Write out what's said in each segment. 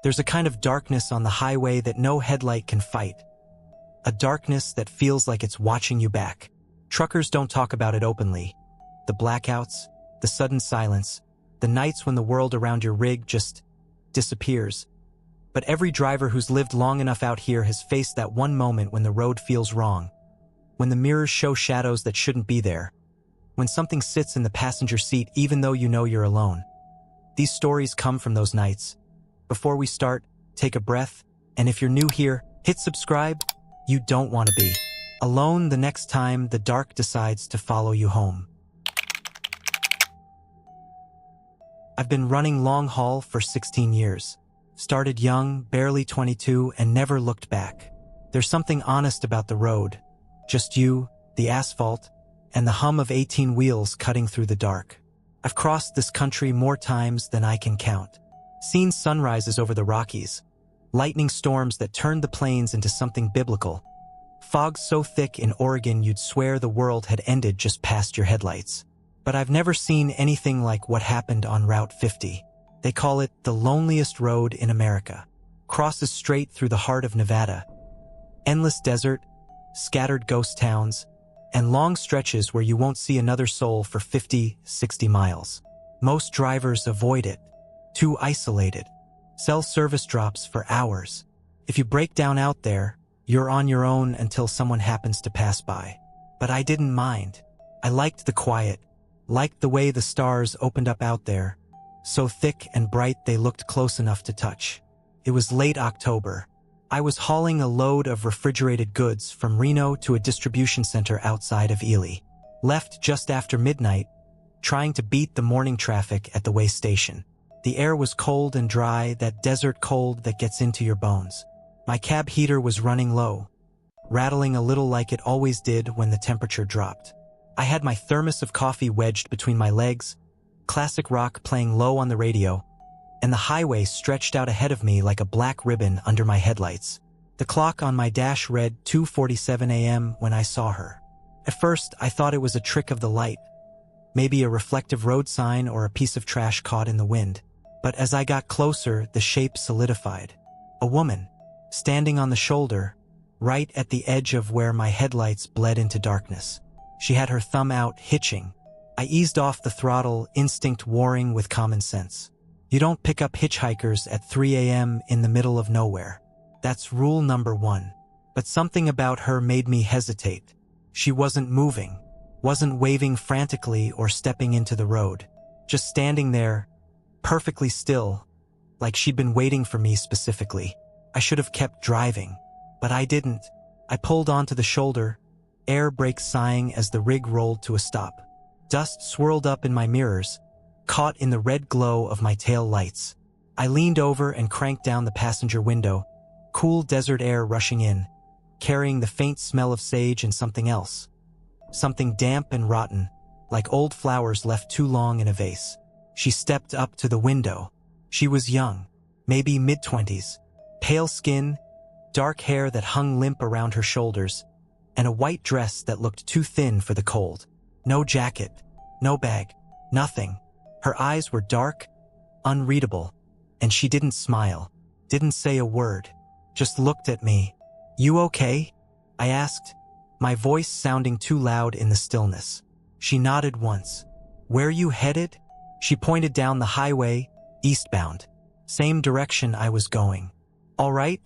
There's a kind of darkness on the highway that no headlight can fight. A darkness that feels like it's watching you back. Truckers don't talk about it openly. The blackouts, the sudden silence, the nights when the world around your rig just disappears. But every driver who's lived long enough out here has faced that one moment when the road feels wrong, when the mirrors show shadows that shouldn't be there, when something sits in the passenger seat even though you know you're alone. These stories come from those nights. Before we start, take a breath, and if you're new here, hit subscribe. You don't want to be alone the next time the dark decides to follow you home. I've been running long haul for 16 years. Started young, barely 22, and never looked back. There's something honest about the road. Just you, the asphalt, and the hum of 18 wheels cutting through the dark. I've crossed this country more times than I can count. Seen sunrises over the Rockies, lightning storms that turned the plains into something biblical. Fog so thick in Oregon you'd swear the world had ended just past your headlights. But I've never seen anything like what happened on Route 50. They call it the loneliest road in America. Crosses straight through the heart of Nevada. Endless desert, scattered ghost towns, and long stretches where you won't see another soul for 50, 60 miles. Most drivers avoid it. Too isolated. Cell service drops for hours. If you break down out there, you're on your own until someone happens to pass by. But I didn't mind. I liked the quiet, liked the way the stars opened up out there, so thick and bright they looked close enough to touch. It was late October. I was hauling a load of refrigerated goods from Reno to a distribution center outside of Ely. Left just after midnight, trying to beat the morning traffic at the way station. The air was cold and dry, that desert cold that gets into your bones. My cab heater was running low, rattling a little like it always did when the temperature dropped. I had my thermos of coffee wedged between my legs, classic rock playing low on the radio, and the highway stretched out ahead of me like a black ribbon under my headlights. The clock on my dash read 2:47 a.m. when I saw her. At first, I thought it was a trick of the light, maybe a reflective road sign or a piece of trash caught in the wind. But as I got closer, the shape solidified. A woman, standing on the shoulder, right at the edge of where my headlights bled into darkness. She had her thumb out, hitching. I eased off the throttle, instinct warring with common sense. You don't pick up hitchhikers at 3 a.m. in the middle of nowhere. That's rule number 1. But something about her made me hesitate. She wasn't moving, wasn't waving frantically or stepping into the road. Just standing there, perfectly still, like she'd been waiting for me specifically. I should have kept driving, but I didn't. I pulled onto the shoulder, air brakes sighing as the rig rolled to a stop. Dust swirled up in my mirrors, caught in the red glow of my tail lights. I leaned over and cranked down the passenger window, cool desert air rushing in, carrying the faint smell of sage and something else. Something damp and rotten, like old flowers left too long in a vase. She stepped up to the window. She was young, maybe mid-20s, pale skin, dark hair that hung limp around her shoulders, and a white dress that looked too thin for the cold. No jacket, no bag, nothing. Her eyes were dark, unreadable, and she didn't smile, didn't say a word, just looked at me. "You okay?" I asked, my voice sounding too loud in the stillness. She nodded once. "Where you headed?" She pointed down the highway, eastbound, same direction I was going. "All right,"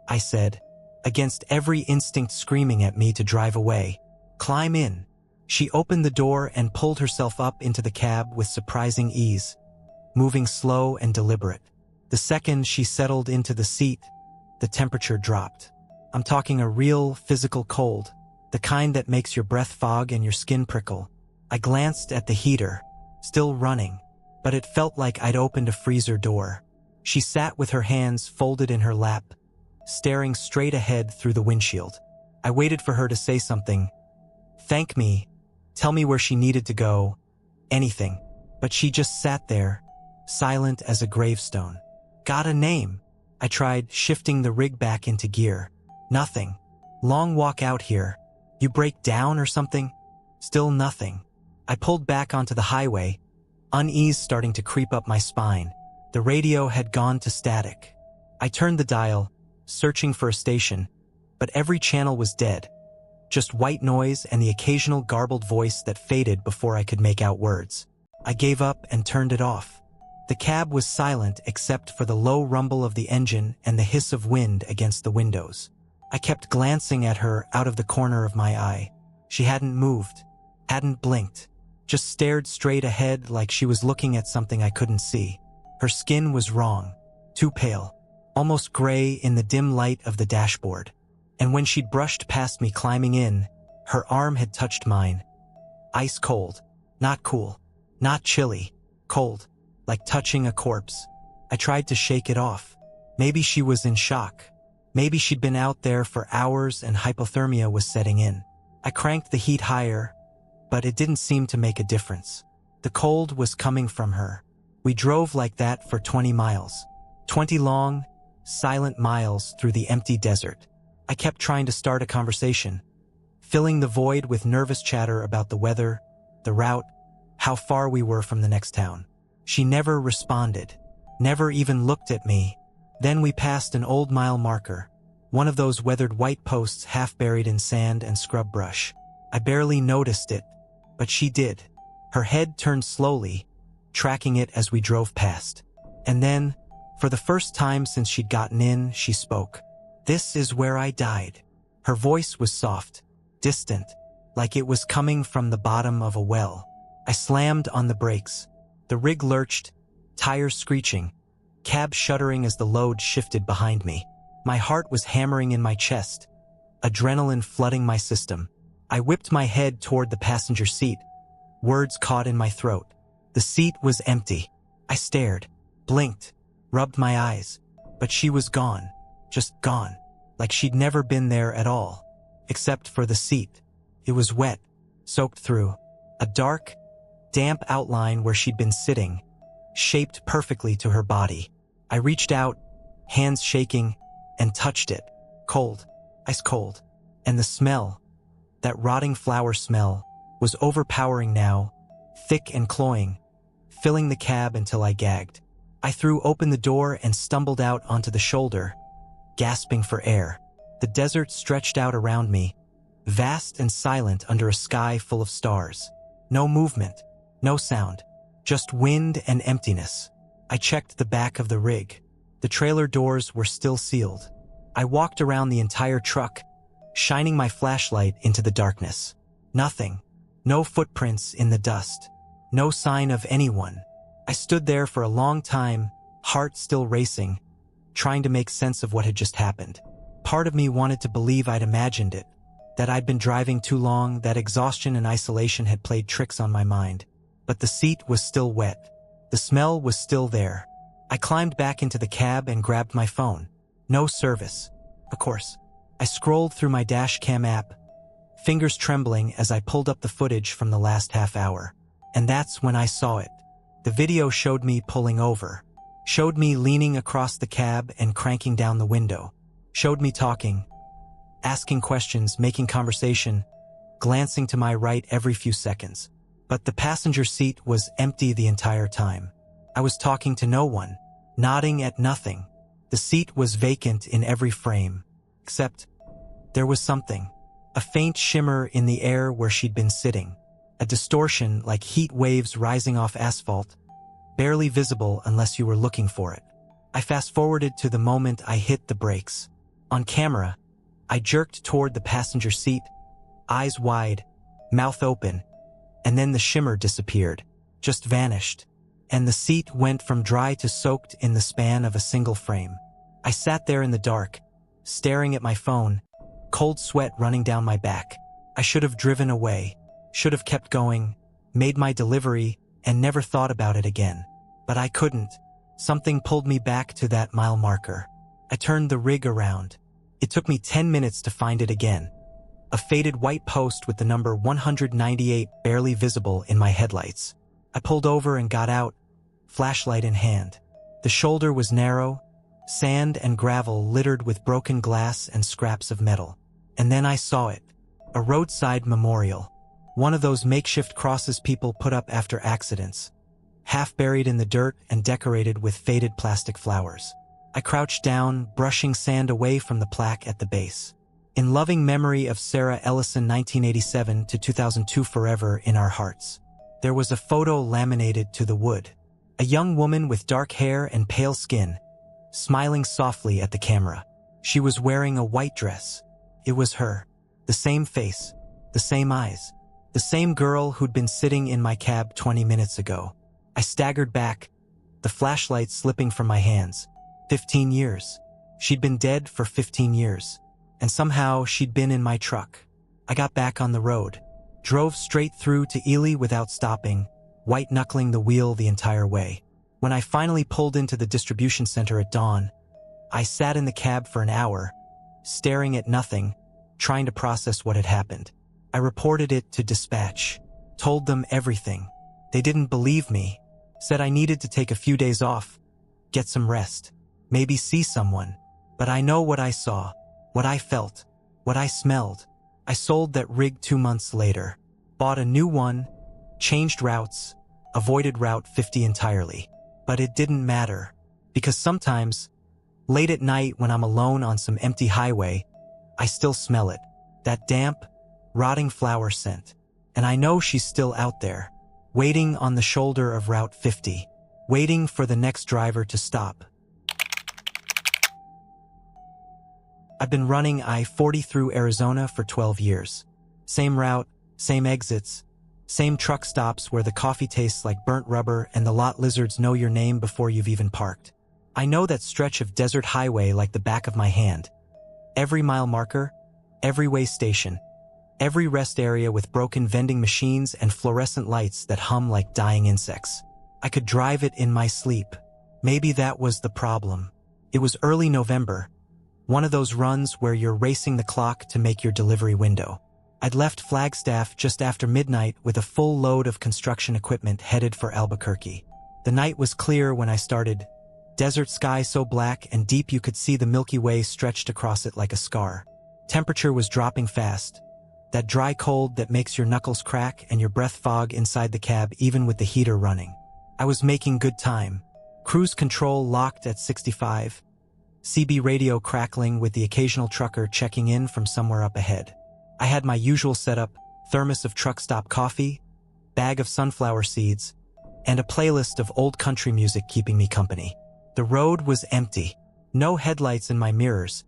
I said, against every instinct screaming at me to drive away. "Climb in." She opened the door and pulled herself up into the cab with surprising ease, moving slow and deliberate. The second she settled into the seat, the temperature dropped. I'm talking a real physical cold, the kind that makes your breath fog and your skin prickle. I glanced at the heater, still running, but it felt like I'd opened a freezer door. She sat with her hands folded in her lap, staring straight ahead through the windshield. I waited for her to say something. Thank me, tell me where she needed to go, anything. But she just sat there, silent as a gravestone. "Got a name?" I tried, shifting the rig back into gear. "Nothing. Long walk out here. You break down or something?" Still nothing. I pulled back onto the highway, unease starting to creep up my spine. The radio had gone to static. I turned the dial, searching for a station, but every channel was dead. Just white noise and the occasional garbled voice that faded before I could make out words. I gave up and turned it off. The cab was silent except for the low rumble of the engine and the hiss of wind against the windows. I kept glancing at her out of the corner of my eye. She hadn't moved, hadn't blinked, just stared straight ahead like she was looking at something I couldn't see. Her skin was wrong, too pale, almost gray in the dim light of the dashboard. And when she'd brushed past me climbing in, her arm had touched mine. Ice cold, not cool, not chilly, cold, like touching a corpse. I tried to shake it off. Maybe she was in shock. Maybe she'd been out there for hours and hypothermia was setting in. I cranked the heat higher, but it didn't seem to make a difference. The cold was coming from her. We drove like that for 20 miles. 20 long, silent miles through the empty desert. I kept trying to start a conversation, filling the void with nervous chatter about the weather, the route, how far we were from the next town. She never responded, never even looked at me. Then we passed an old mile marker, one of those weathered white posts half buried in sand and scrub brush. I barely noticed it, but she did. Her head turned slowly, tracking it as we drove past. And then, for the first time since she'd gotten in, she spoke. "This is where I died." Her voice was soft, distant, like it was coming from the bottom of a well. I slammed on the brakes. The rig lurched, tires screeching, cab shuddering as the load shifted behind me. My heart was hammering in my chest, adrenaline flooding my system. I whipped my head toward the passenger seat, words caught in my throat. The seat was empty. I stared, blinked, rubbed my eyes, but she was gone. Just gone, like she'd never been there at all, except for the seat. It was wet, soaked through, a dark, damp outline where she'd been sitting, shaped perfectly to her body. I reached out, hands shaking, and touched it, cold, ice cold, and the smell, that rotting flower smell, was overpowering now, thick and cloying, filling the cab until I gagged. I threw open the door and stumbled out onto the shoulder, gasping for air. The desert stretched out around me, vast and silent under a sky full of stars. No movement, no sound, just wind and emptiness. I checked the back of the rig. The trailer doors were still sealed. I walked around the entire truck, shining my flashlight into the darkness. Nothing. No footprints in the dust. No sign of anyone. I stood there for a long time, heart still racing, trying to make sense of what had just happened. Part of me wanted to believe I'd imagined it, that I'd been driving too long, that exhaustion and isolation had played tricks on my mind. But the seat was still wet. The smell was still there. I climbed back into the cab and grabbed my phone. No service. Of course. I scrolled through my dash cam app, fingers trembling as I pulled up the footage from the last half hour. And that's when I saw it. The video showed me pulling over, showed me leaning across the cab and cranking down the window, showed me talking, asking questions, making conversation, glancing to my right every few seconds. But the passenger seat was empty the entire time. I was talking to no one, nodding at nothing. The seat was vacant in every frame, except there was something, a faint shimmer in the air where she'd been sitting, a distortion like heat waves rising off asphalt, barely visible unless you were looking for it. I fast-forwarded to the moment I hit the brakes. On camera, I jerked toward the passenger seat, eyes wide, mouth open, and then the shimmer disappeared, just vanished, and the seat went from dry to soaked in the span of a single frame. I sat there in the dark, staring at my phone, cold sweat running down my back. I should have driven away, should have kept going, made my delivery, and never thought about it again. But I couldn't. Something pulled me back to that mile marker. I turned the rig around. It took me 10 minutes to find it again. A faded white post with the number 198 barely visible in my headlights. I pulled over and got out, flashlight in hand. The shoulder was narrow, sand and gravel littered with broken glass and scraps of metal. And then I saw it. A roadside memorial. One of those makeshift crosses people put up after accidents, half buried in the dirt and decorated with faded plastic flowers. I crouched down, brushing sand away from the plaque at the base. In loving memory of Sarah Ellison 1987 to 2002 forever in our hearts. There was a photo laminated to the wood. A young woman with dark hair and pale skin, smiling softly at the camera. She was wearing a white dress. It was her. The same face, the same eyes, the same girl who'd been sitting in my cab 20 minutes ago. I staggered back, the flashlight slipping from my hands. 15 years. She'd been dead for 15 years. And somehow she'd been in my truck. I got back on the road, drove straight through to Ely without stopping, white-knuckling the wheel the entire way. When I finally pulled into the distribution center at dawn, I sat in the cab for an hour, staring at nothing, trying to process what had happened. I reported it to dispatch, told them everything. They didn't believe me, said I needed to take a few days off, get some rest, maybe see someone. But I know what I saw. What I felt, what I smelled. I sold that rig 2 months later, bought a new one, changed routes, avoided Route 50 entirely. But it didn't matter, because sometimes, late at night when I'm alone on some empty highway, I still smell it, that damp, rotting flower scent. And I know she's still out there, waiting on the shoulder of Route 50, waiting for the next driver to stop. I've been running I-40 through Arizona for 12 years. Same route, same exits, same truck stops where the coffee tastes like burnt rubber and the lot lizards know your name before you've even parked. I know that stretch of desert highway like the back of my hand. Every mile marker, every way station, every rest area with broken vending machines and fluorescent lights that hum like dying insects. I could drive it in my sleep. Maybe that was the problem. It was early November. One of those runs where you're racing the clock to make your delivery window. I'd left Flagstaff just after midnight with a full load of construction equipment headed for Albuquerque. The night was clear when I started. Desert sky so black and deep you could see the Milky Way stretched across it like a scar. Temperature was dropping fast. That dry cold that makes your knuckles crack and your breath fog inside the cab even with the heater running. I was making good time. Cruise control locked at 65. CB radio crackling with the occasional trucker checking in from somewhere up ahead. I had my usual setup, thermos of truck stop coffee, bag of sunflower seeds, and a playlist of old country music keeping me company. The road was empty. No headlights in my mirrors,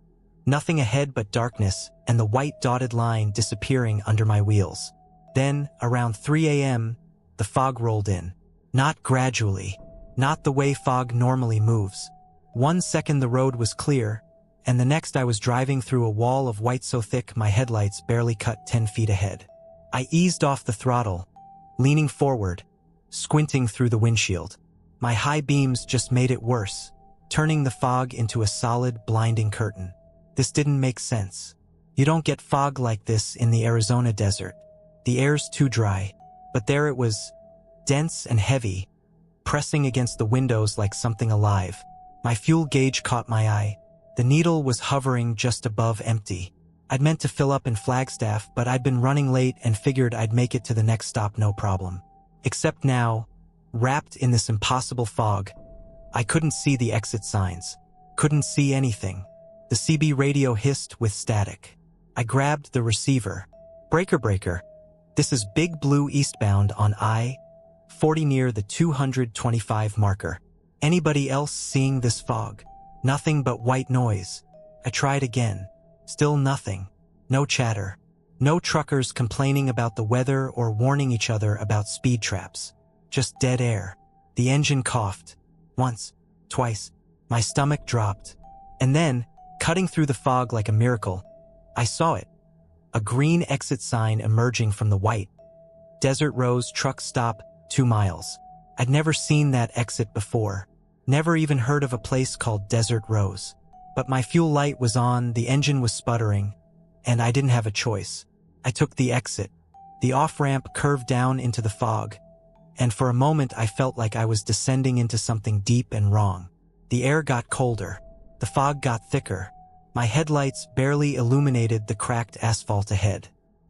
nothing ahead but darkness and the white dotted line disappearing under my wheels. Then, around 3 a.m., the fog rolled in. Not gradually, not the way fog normally moves. 1 second the road was clear, and the next I was driving through a wall of white so thick my headlights barely cut 10 feet ahead. I eased off the throttle, leaning forward, squinting through the windshield. My high beams just made it worse, turning the fog into a solid, blinding curtain. This didn't make sense. You don't get fog like this in the Arizona desert. The air's too dry, but there it was, dense and heavy, pressing against the windows like something alive. My fuel gauge caught my eye. The needle was hovering just above empty. I'd meant to fill up in Flagstaff, but I'd been running late and figured I'd make it to the next stop no problem. Except now, wrapped in this impossible fog, I couldn't see the exit signs. Couldn't see anything. The CB radio hissed with static. I grabbed the receiver. Breaker. This is Big Blue eastbound on I-40 near the 225 marker. Anybody else seeing this fog? Nothing but white noise. I tried again. Still nothing. No chatter. No truckers complaining about the weather or warning each other about speed traps. Just dead air. The engine coughed. Once. Twice. My stomach dropped. And then, cutting through the fog like a miracle, I saw it. A green exit sign emerging from the white. Desert Rose truck stop, 2 miles. I'd never seen that exit before. Never even heard of a place called Desert Rose. But my fuel light was on, the engine was sputtering, and I didn't have a choice. I took the exit. The off-ramp curved down into the fog, and for a moment I felt like I was descending into something deep and wrong. The air got colder. The fog got thicker. My headlights barely illuminated the cracked asphalt ahead.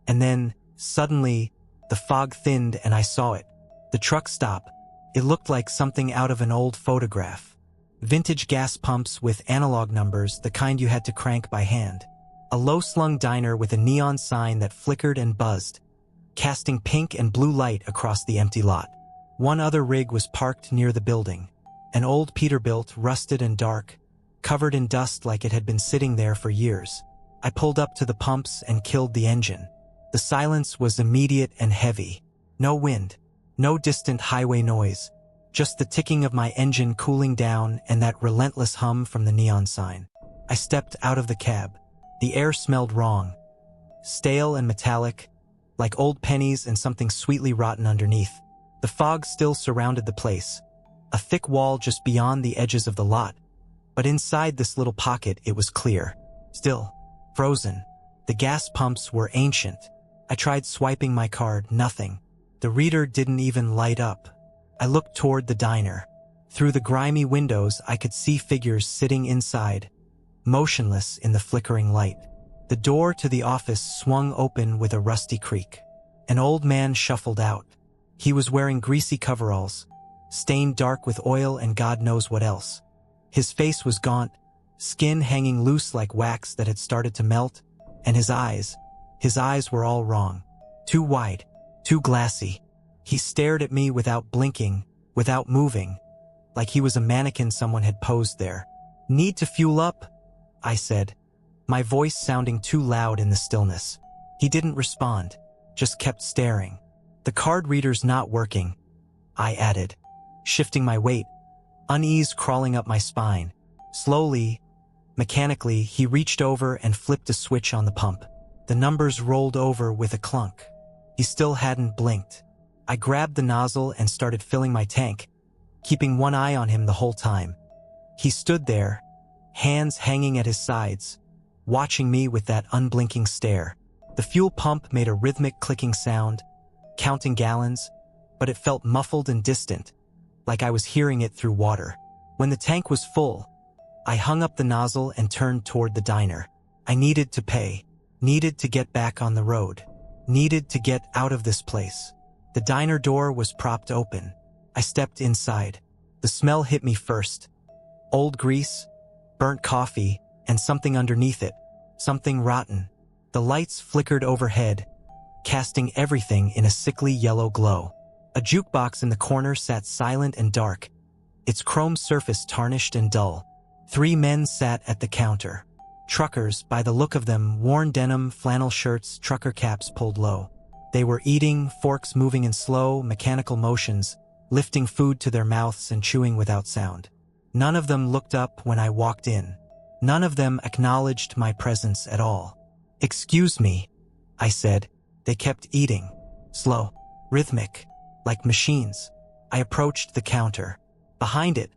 And then, suddenly, the fog thinned and I saw it. The truck stop. It looked like something out of an old photograph. Vintage gas pumps with analog numbers, the kind you had to crank by hand. A low-slung diner with a neon sign that flickered and buzzed, casting pink and blue light across the empty lot. One other rig was parked near the building. An old Peterbilt, rusted and dark, covered in dust like it had been sitting there for years. I pulled up to the pumps and killed the engine. The silence was immediate and heavy. No wind, no distant highway noise, just the ticking of my engine cooling down and that relentless hum from the neon sign. I stepped out of the cab. The air smelled wrong, stale and metallic, like old pennies and something sweetly rotten underneath. The fog still surrounded the place, a thick wall just beyond the edges of the lot. But inside this little pocket it was clear. Still, frozen. The gas pumps were ancient. I tried swiping my card, nothing. The reader didn't even light up. I looked toward the diner. Through the grimy windows I could see figures sitting inside, motionless in the flickering light. The door to the office swung open with a rusty creak. An old man shuffled out. He was wearing greasy coveralls, stained dark with oil and God knows what else. His face was gaunt, skin hanging loose like wax that had started to melt, and his eyes were all wrong. Too wide, too glassy. He stared at me without blinking, without moving, like he was a mannequin someone had posed there. "Need to fuel up?" I said, my voice sounding too loud in the stillness. He didn't respond, just kept staring. "The card reader's not working," I added, shifting my weight, unease crawling up my spine. Slowly, mechanically, he reached over and flipped a switch on the pump. The numbers rolled over with a clunk. He still hadn't blinked. I grabbed the nozzle and started filling my tank, keeping one eye on him the whole time. He stood there, hands hanging at his sides, watching me with that unblinking stare. The fuel pump made a rhythmic clicking sound, counting gallons, but it felt muffled and distant, like I was hearing it through water. When the tank was full, I hung up the nozzle and turned toward the diner. I needed to pay, needed to get back on the road, needed to get out of this place. The diner door was propped open. I stepped inside. The smell hit me first. Old grease, burnt coffee, and something underneath it, something rotten. The lights flickered overhead, casting everything in a sickly yellow glow. A jukebox in the corner sat silent and dark, its chrome surface tarnished and dull. 3 men sat at the counter. Truckers, by the look of them, worn denim, flannel shirts, trucker caps pulled low. They were eating, forks moving in slow, mechanical motions, lifting food to their mouths and chewing without sound. None of them looked up when I walked in. None of them acknowledged my presence at all. "Excuse me," I said. They kept eating, slow, rhythmic, like machines. I approached the counter. Behind it,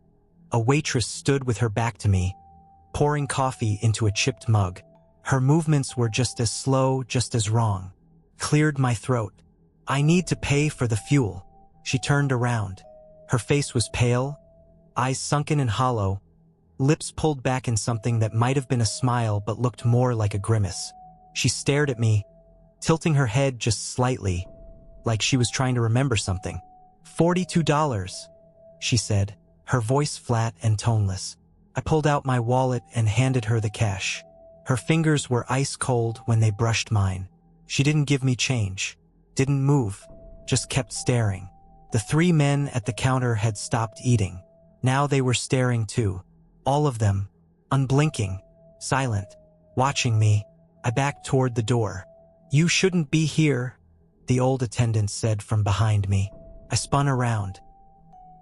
a waitress stood with her back to me, pouring coffee into a chipped mug. Her movements were just as slow, just as wrong. Cleared my throat. "I need to pay for the fuel." She turned around. Her face was pale, eyes sunken and hollow, lips pulled back in something that might have been a smile but looked more like a grimace. She stared at me, tilting her head just slightly, like she was trying to remember something. $42, she said, her voice flat and toneless. I pulled out my wallet and handed her the cash. Her fingers were ice cold when they brushed mine. She didn't give me change, didn't move, just kept staring. The 3 men at the counter had stopped eating. Now they were staring too. All of them, unblinking, silent, watching me. I backed toward the door. "You shouldn't be here," the old attendant said from behind me. I spun around.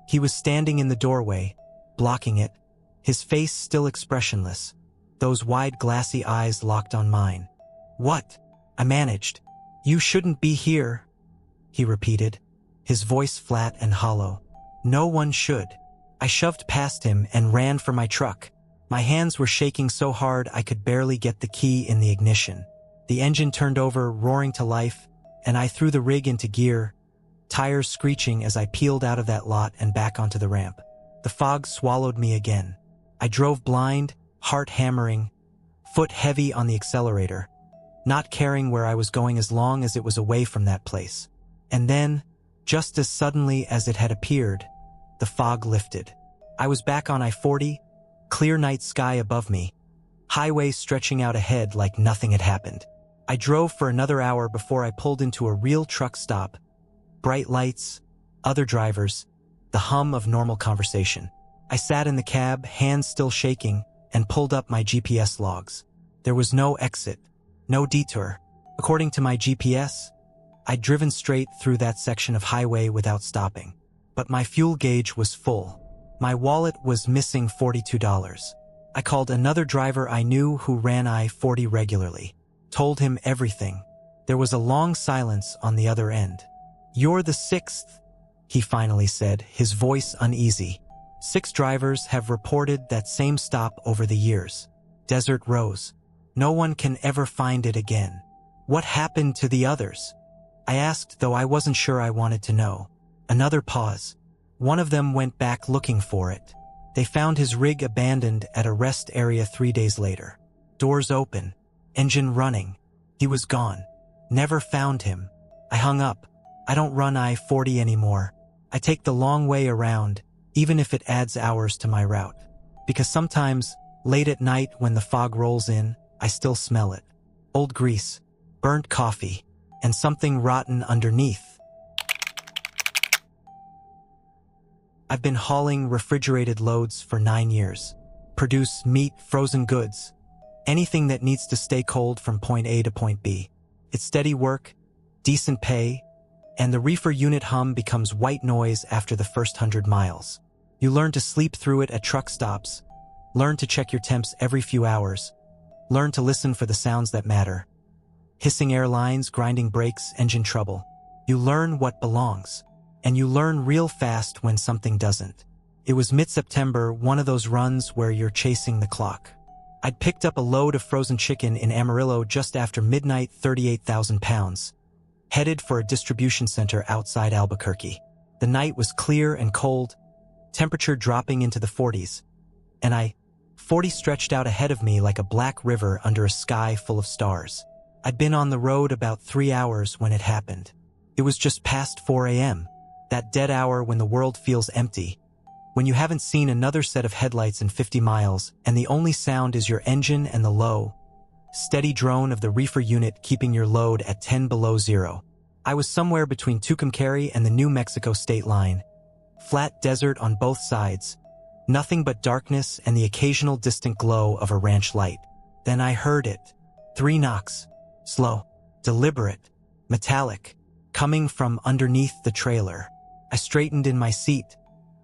He was standing in the doorway, blocking it, his face still expressionless, those wide glassy eyes locked on mine. "What?" I managed. "You shouldn't be here," he repeated, his voice flat and hollow. "No one should." I shoved past him and ran for my truck. My hands were shaking so hard I could barely get the key in the ignition. The engine turned over, roaring to life, and I threw the rig into gear, tires screeching as I peeled out of that lot and back onto the ramp. The fog swallowed me again. I drove blind, heart hammering, foot heavy on the accelerator, not caring where I was going as long as it was away from that place. And then, just as suddenly as it had appeared, the fog lifted. I was back on I-40, clear night sky above me, highway stretching out ahead like nothing had happened. I drove for another hour before I pulled into a real truck stop. Bright lights, other drivers, the hum of normal conversation. I sat in the cab, hands still shaking, and pulled up my GPS logs. There was no exit, no detour. According to my GPS, I'd driven straight through that section of highway without stopping. But my fuel gauge was full. My wallet was missing $42. I called another driver I knew who ran I-40 regularly. Told him everything. There was a long silence on the other end. "You're the sixth," he finally said, his voice uneasy. 6 drivers have reported that same stop over the years. Desert Rose. No one can ever find it again. What happened to the others? I asked, though I wasn't sure I wanted to know. Another pause. One of them went back looking for it. They found his rig abandoned at a rest area 3 days later. Doors open, engine running. He was gone. Never found him. I hung up. I don't run I-40 anymore. I take the long way around, even if it adds hours to my route. Because sometimes, late at night when the fog rolls in, I still smell it. Old grease, burnt coffee, and something rotten underneath. I've been hauling refrigerated loads for 9 years. Produce meat, frozen goods, anything that needs to stay cold from point A to point B. It's steady work, decent pay, and the reefer unit hum becomes white noise after the first 100 miles. You learn to sleep through it at truck stops, learn to check your temps every few hours, learn to listen for the sounds that matter. Hissing airlines, grinding brakes, engine trouble. You learn what belongs. And you learn real fast when something doesn't. It was mid-September, one of those runs where you're chasing the clock. I'd picked up a load of frozen chicken in Amarillo just after midnight, 38,000 pounds, headed for a distribution center outside Albuquerque. The night was clear and cold, temperature dropping into the 40s, and I-40 stretched out ahead of me like a black river under a sky full of stars. I'd been on the road about 3 hours when it happened. It was just past 4 a.m., that dead hour when the world feels empty, when you haven't seen another set of headlights in 50 miles and the only sound is your engine and the low, steady drone of the reefer unit keeping your load at 10 below zero. I was somewhere between Tucumcari and the New Mexico state line. Flat desert on both sides, nothing but darkness and the occasional distant glow of a ranch light. Then I heard it. 3 knocks. Slow, deliberate, metallic, coming from underneath the trailer. I straightened in my seat,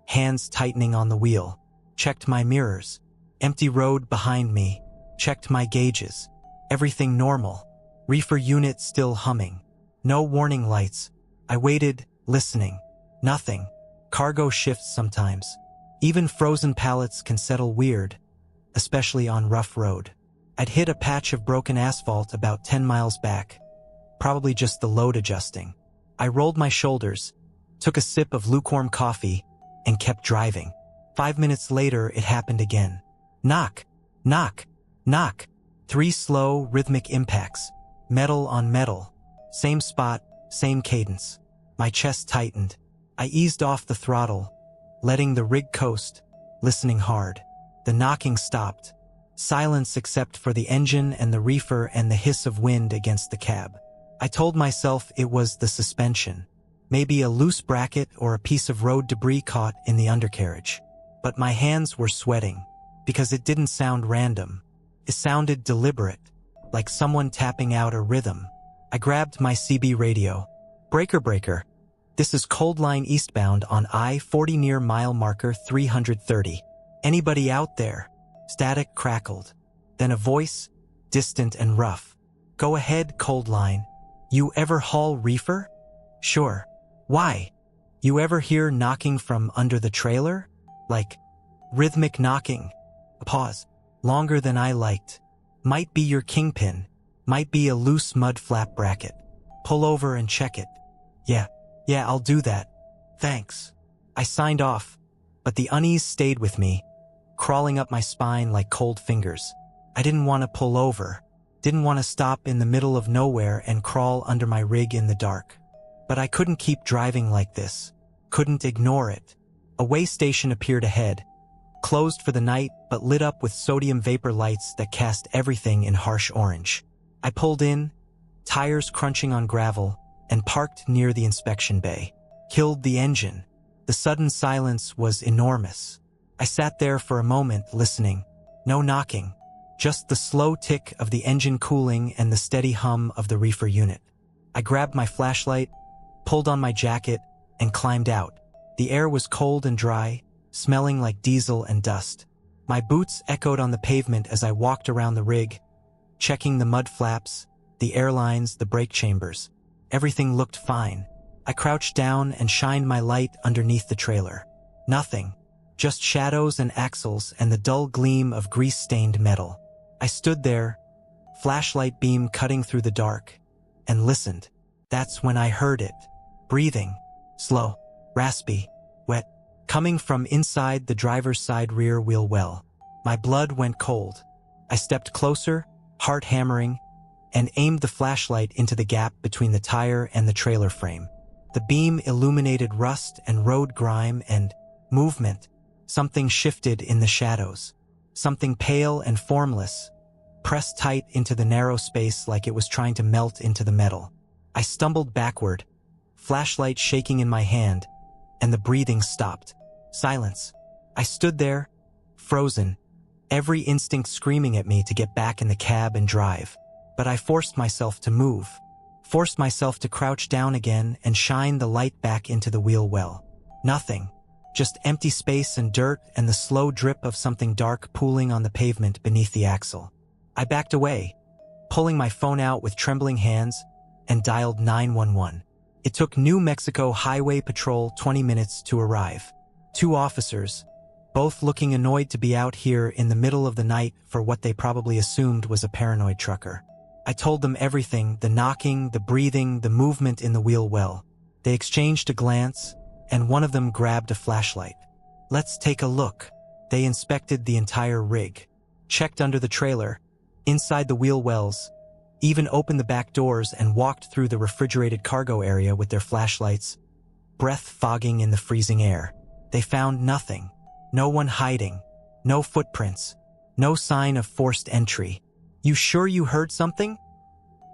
hands tightening on the wheel, checked my mirrors, empty road behind me, checked my gauges. Everything normal. Reefer unit still humming. No warning lights. I waited, listening. Nothing. Cargo shifts sometimes. Even frozen pallets can settle weird, especially on rough road. I'd hit a patch of broken asphalt about 10 miles back. Probably just the load adjusting. I rolled my shoulders, took a sip of lukewarm coffee, and kept driving. 5 minutes later, it happened again. Knock, knock, knock. 3 slow, rhythmic impacts. Metal on metal. Same spot, same cadence. My chest tightened. I eased off the throttle, letting the rig coast, listening hard. The knocking stopped. Silence except for the engine and the reefer and the hiss of wind against the cab. I told myself it was the suspension. Maybe a loose bracket or a piece of road debris caught in the undercarriage. But my hands were sweating, because it didn't sound random. It sounded deliberate, like someone tapping out a rhythm. I grabbed my CB radio. Breaker, breaker. This is Cold Line eastbound on I-40 near mile marker 330. Anybody out there? Static crackled. Then a voice, distant and rough. Go ahead, Cold Line. You ever haul reefer? Sure. Why? You ever hear knocking from under the trailer? Like, rhythmic knocking. A pause. Longer than I liked. Might be your kingpin. Might be a loose mud flap bracket. Pull over and check it. Yeah, I'll do that. Thanks. I signed off, but the unease stayed with me, crawling up my spine like cold fingers. I didn't want to pull over. Didn't want to stop in the middle of nowhere and crawl under my rig in the dark. But I couldn't keep driving like this. Couldn't ignore it. A way station appeared ahead, closed for the night but lit up with sodium vapor lights that cast everything in harsh orange. I pulled in, tires crunching on gravel, and parked near the inspection bay. Killed the engine. The sudden silence was enormous. I sat there for a moment listening. No knocking, just the slow tick of the engine cooling and the steady hum of the reefer unit. I grabbed my flashlight, pulled on my jacket, and climbed out. The air was cold and dry, smelling like diesel and dust. My boots echoed on the pavement as I walked around the rig, checking the mud flaps, the airlines, the brake chambers. Everything looked fine. I crouched down and shined my light underneath the trailer. Nothing. Just shadows and axles and the dull gleam of grease-stained metal. I stood there, flashlight beam cutting through the dark, and listened. That's when I heard it. Breathing. Slow. Raspy. Wet. Coming from inside the driver's side rear wheel well. My blood went cold. I stepped closer, heart hammering, and aimed the flashlight into the gap between the tire and the trailer frame. The beam illuminated rust and road grime and movement. Something shifted in the shadows. Something pale and formless, pressed tight into the narrow space like it was trying to melt into the metal. I stumbled backward, flashlight shaking in my hand, and the breathing stopped. Silence. I stood there, frozen, every instinct screaming at me to get back in the cab and drive. But I forced myself to move, forced myself to crouch down again and shine the light back into the wheel well. Nothing. Just empty space and dirt and the slow drip of something dark pooling on the pavement beneath the axle. I backed away, pulling my phone out with trembling hands, and dialed 911. It took New Mexico Highway Patrol 20 minutes to arrive. 2 officers, both looking annoyed to be out here in the middle of the night for what they probably assumed was a paranoid trucker. I told them everything, the knocking, the breathing, the movement in the wheel well. They exchanged a glance, and one of them grabbed a flashlight. Let's take a look. They inspected the entire rig, checked under the trailer, inside the wheel wells, even opened the back doors and walked through the refrigerated cargo area with their flashlights, breath fogging in the freezing air. They found nothing. No one hiding. No footprints. No sign of forced entry. You sure you heard something?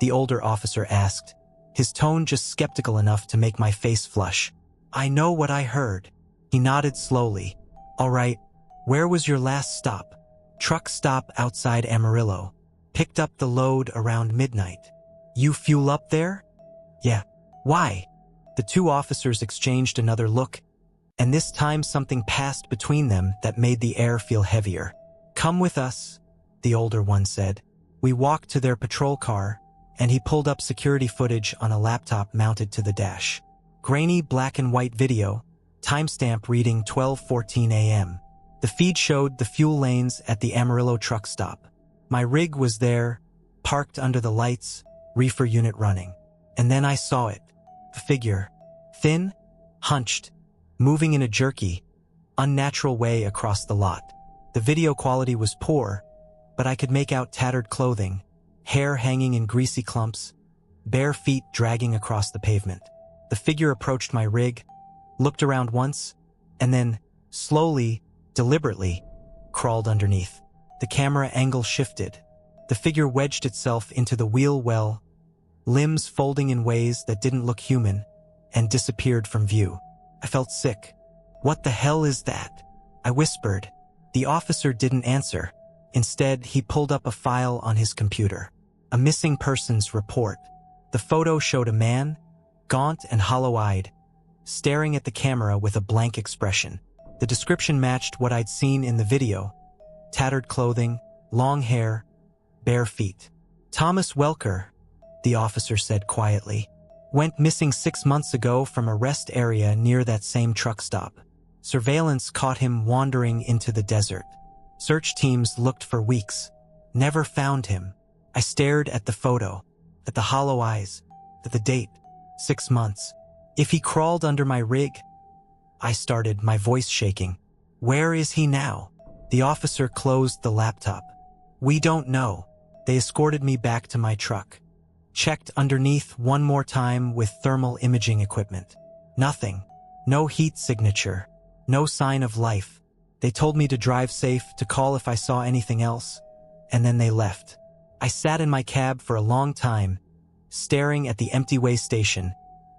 The older officer asked, his tone just skeptical enough to make my face flush. I know what I heard. He nodded slowly. All right, where was your last stop? Truck stop outside Amarillo. Picked up the load around midnight. You fuel up there? Yeah. Why? The 2 officers exchanged another look, and this time something passed between them that made the air feel heavier. Come with us, the older one said. We walked to their patrol car, and he pulled up security footage on a laptop mounted to the dash. Grainy black and white video, timestamp reading 12:14 a.m. The feed showed the fuel lanes at the Amarillo truck stop. My rig was there, parked under the lights, reefer unit running. And then I saw it. A figure. Thin, hunched, moving in a jerky, unnatural way across the lot. The video quality was poor, but I could make out tattered clothing, hair hanging in greasy clumps, bare feet dragging across the pavement. The figure approached my rig, looked around once, and then, slowly, deliberately, crawled underneath. The camera angle shifted. The figure wedged itself into the wheel well, limbs folding in ways that didn't look human, and disappeared from view. I felt sick. What the hell is that? I whispered. The officer didn't answer. Instead, he pulled up a file on his computer. A missing persons report. The photo showed a man, gaunt and hollow-eyed, staring at the camera with a blank expression. The description matched what I'd seen in the video. Tattered clothing, long hair, bare feet. Thomas Welker, the officer said quietly, went missing 6 months ago from a rest area near that same truck stop. Surveillance caught him wandering into the desert. Search teams looked for weeks, never found him. I stared at the photo, at the hollow eyes, at the date. 6 months. If he crawled under my rig, I started, my voice shaking. Where is he now? The officer closed the laptop. We don't know. They escorted me back to my truck. Checked underneath one more time with thermal imaging equipment. Nothing. No heat signature. No sign of life. They told me to drive safe, to call if I saw anything else, and then they left. I sat in my cab for a long time, staring at the empty way station,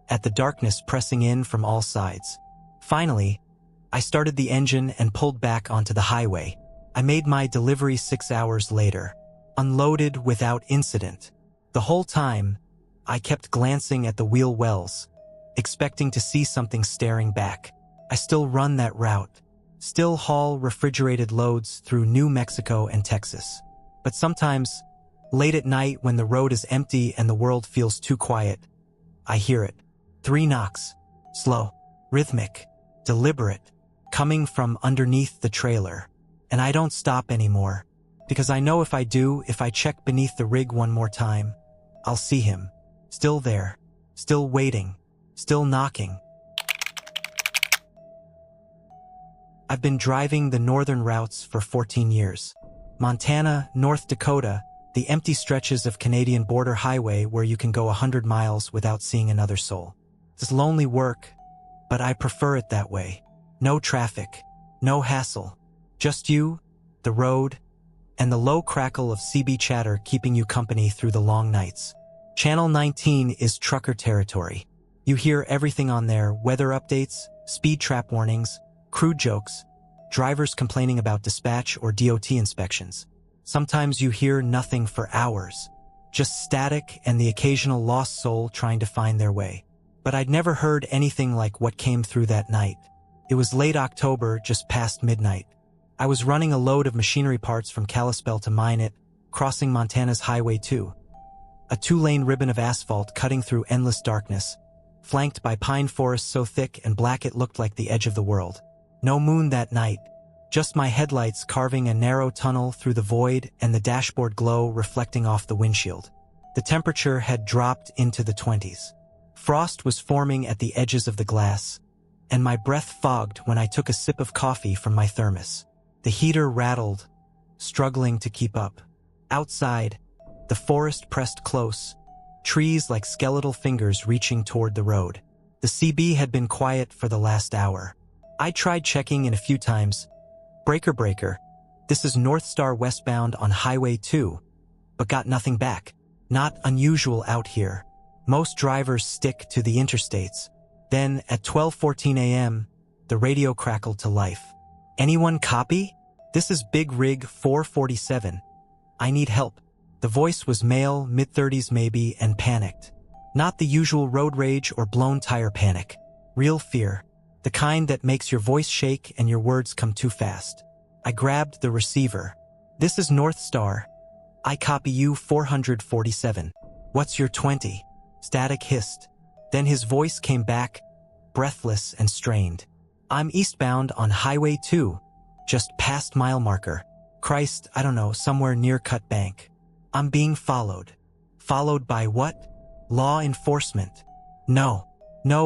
at the darkness pressing in from all sides. Finally, I started the engine and pulled back onto the highway. I made my delivery 6 hours later, unloaded without incident. The whole time, I kept glancing at the wheel wells, expecting to see something staring back. I still run that route, still haul refrigerated loads through New Mexico and Texas. But sometimes, late at night when the road is empty and the world feels too quiet, I hear it. 3 knocks. Slow, rhythmic, deliberate, coming from underneath the trailer. And I don't stop anymore, because I know if I do, if I check beneath the rig one more time, I'll see him. Still there, still waiting, still knocking. I've been driving the northern routes for 14 years. Montana, North Dakota, the empty stretches of Canadian border highway where you can go 100 miles without seeing another soul. It's lonely work, but I prefer it that way. No traffic, no hassle. Just you, the road, and the low crackle of CB chatter keeping you company through the long nights. Channel 19 is trucker territory. You hear everything on there: weather updates, speed trap warnings, crude jokes, drivers complaining about dispatch or DOT inspections. Sometimes you hear nothing for hours, just static and the occasional lost soul trying to find their way. But I'd never heard anything like what came through that night. It was late October, just past midnight. I was running a load of machinery parts from Kalispell to Minot, crossing Montana's Highway 2. A 2-lane ribbon of asphalt cutting through endless darkness, flanked by pine forests so thick and black it looked like the edge of the world. No moon that night, just my headlights carving a narrow tunnel through the void and the dashboard glow reflecting off the windshield. The temperature had dropped into the 20s. Frost was forming at the edges of the glass, and my breath fogged when I took a sip of coffee from my thermos. The heater rattled, struggling to keep up. Outside, the forest pressed close, trees like skeletal fingers reaching toward the road. The CB had been quiet for the last hour. I tried checking in a few times. Breaker, this is North Star westbound on Highway 2, but got nothing back. Not unusual out here. Most drivers stick to the interstates. Then, at 12:14 a.m., the radio crackled to life. Anyone copy? This is Big Rig 447. I need help. The voice was male, mid-30s maybe, and panicked. Not the usual road rage or blown tire panic. Real fear. The kind that makes your voice shake and your words come too fast. I grabbed the receiver. This is North Star. I copy you 447. What's your 20? Static hissed. Then his voice came back, breathless and strained. I'm eastbound on Highway 2, just past mile marker. Christ, I don't know, somewhere near Cut Bank. I'm being followed. Followed by what? Law enforcement. No,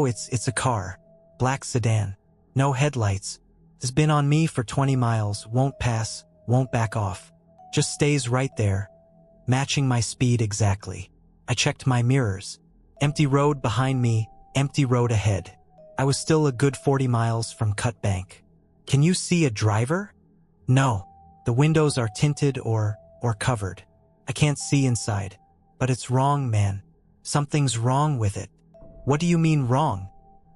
it's a car. Black sedan. No headlights. Has been on me for 20 miles, won't pass, won't back off. Just stays right there, matching my speed exactly. I checked my mirrors. Empty road behind me, empty road ahead. I was still a good 40 miles from Cut Bank. Can you see a driver? No. The windows are tinted or covered. I can't see inside. But it's wrong, man. Something's wrong with it. What do you mean wrong?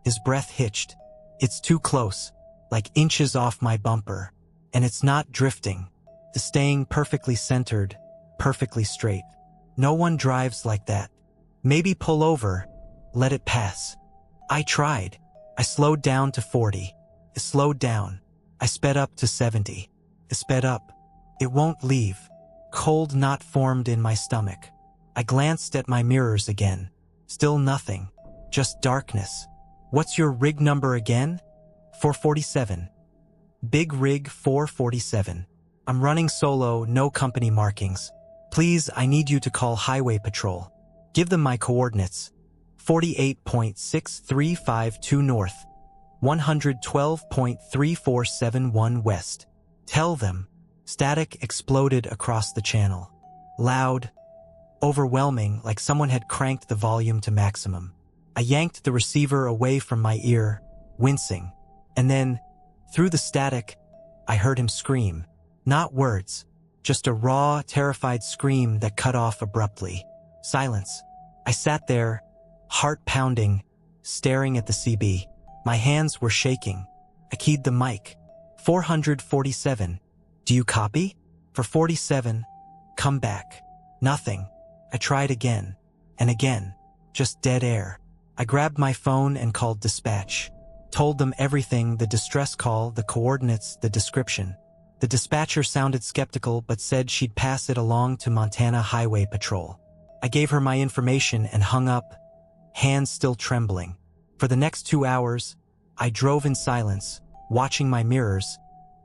His breath hitched. It's too close, like inches off my bumper. And it's not drifting. It's staying perfectly centered, perfectly straight. No one drives like that. Maybe pull over, let it pass. I tried. I slowed down to 40. It slowed down. I sped up to 70. It sped up. It won't leave. Cold knot formed in my stomach. I glanced at my mirrors again. Still nothing. Just darkness. What's your rig number again? 447. Big Rig 447. I'm running solo, no company markings. Please, I need you to call Highway Patrol. Give them my coordinates. 48.6352 north. 112.3471 west. Tell them. Static exploded across the channel. Loud, overwhelming, like someone had cranked the volume to maximum. I yanked the receiver away from my ear, wincing. And then, through the static, I heard him scream. Not words, just a raw, terrified scream that cut off abruptly. Silence. I sat there, heart pounding, staring at the CB. My hands were shaking. I keyed the mic. 447. Do you copy? For 47. Come back. Nothing. I tried again. And again. Just dead air. I grabbed my phone and called dispatch. Told them everything, the distress call, the coordinates, the description. The dispatcher sounded skeptical but said she'd pass it along to Montana Highway Patrol. I gave her my information and hung up, hands still trembling. For the next 2 hours, I drove in silence, watching my mirrors,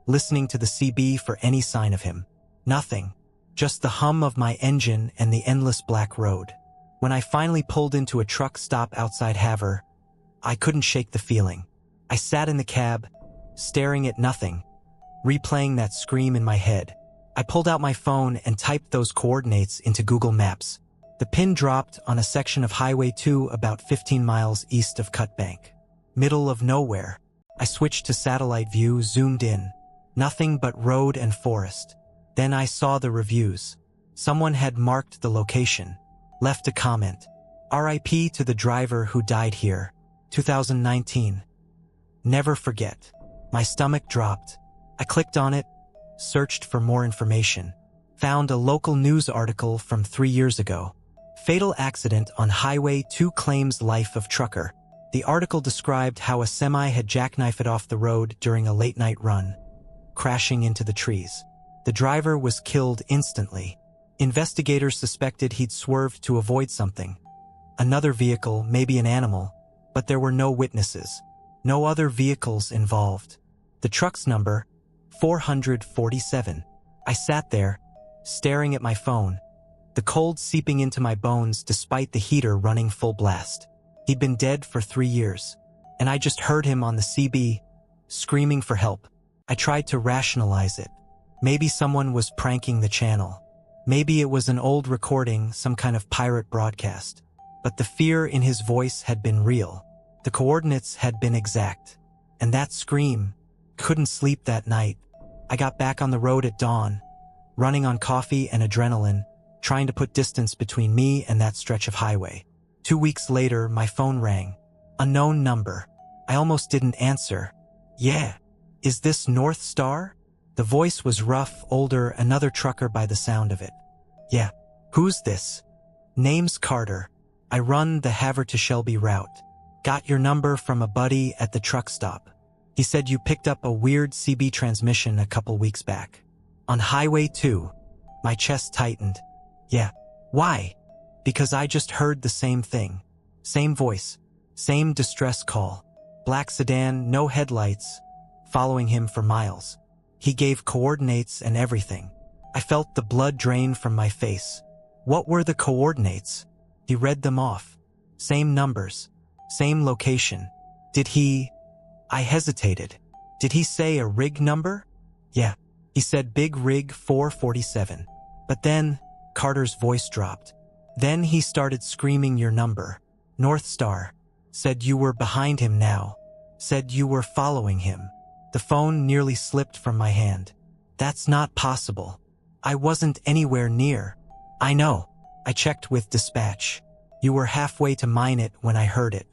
listening to the CB for any sign of him. Nothing. Just the hum of my engine and the endless black road. When I finally pulled into a truck stop outside Havre, I couldn't shake the feeling. I sat in the cab, staring at nothing, replaying that scream in my head. I pulled out my phone and typed those coordinates into Google Maps. The pin dropped on a section of Highway 2 about 15 miles east of Cut Bank. Middle of nowhere. I switched to satellite view, zoomed in. Nothing but road and forest. Then I saw the reviews. Someone had marked the location. Left a comment. RIP to the driver who died here. 2019. Never forget. My stomach dropped. I clicked on it, searched for more information. Found a local news article from 3 years ago. Fatal accident on Highway 2 claims life of trucker. The article described how a semi had jackknifed it off the road during a late-night run, crashing into the trees. The driver was killed instantly. Investigators suspected he'd swerved to avoid something. Another vehicle, maybe an animal, but there were no witnesses. No other vehicles involved. The truck's number, 447. I sat there, staring at my phone, the cold seeping into my bones despite the heater running full blast. He'd been dead for 3 years, and I just heard him on the CB, screaming for help. I tried to rationalize it. Maybe someone was pranking the channel. Maybe it was an old recording, some kind of pirate broadcast. But the fear in his voice had been real. The coordinates had been exact. And that scream, couldn't sleep that night. I got back on the road at dawn, running on coffee and adrenaline, trying to put distance between me and that stretch of highway. 2 weeks later, my phone rang. Unknown number. I almost didn't answer. Yeah. Is this North Star? The voice was rough, older, another trucker by the sound of it. Yeah. Who's this? Name's Carter. I run the Havre to Shelby route. Got your number from a buddy at the truck stop. He said you picked up a weird CB transmission a couple weeks back. On Highway 2. My chest tightened. Yeah. Why? Because I just heard the same thing. Same voice. Same distress call. Black sedan, no headlights. Following him for miles. He gave coordinates and everything. I felt the blood drain from my face. What were the coordinates? He read them off. Same numbers. Same location. Did he... I hesitated. Did he say a rig number? Yeah. He said Big Rig 447. But then, Carter's voice dropped. Then he started screaming your number. North Star. Said you were behind him now. Said you were following him. The phone nearly slipped from my hand. That's not possible. I wasn't anywhere near. I know. I checked with dispatch. You were halfway to mine it when I heard it.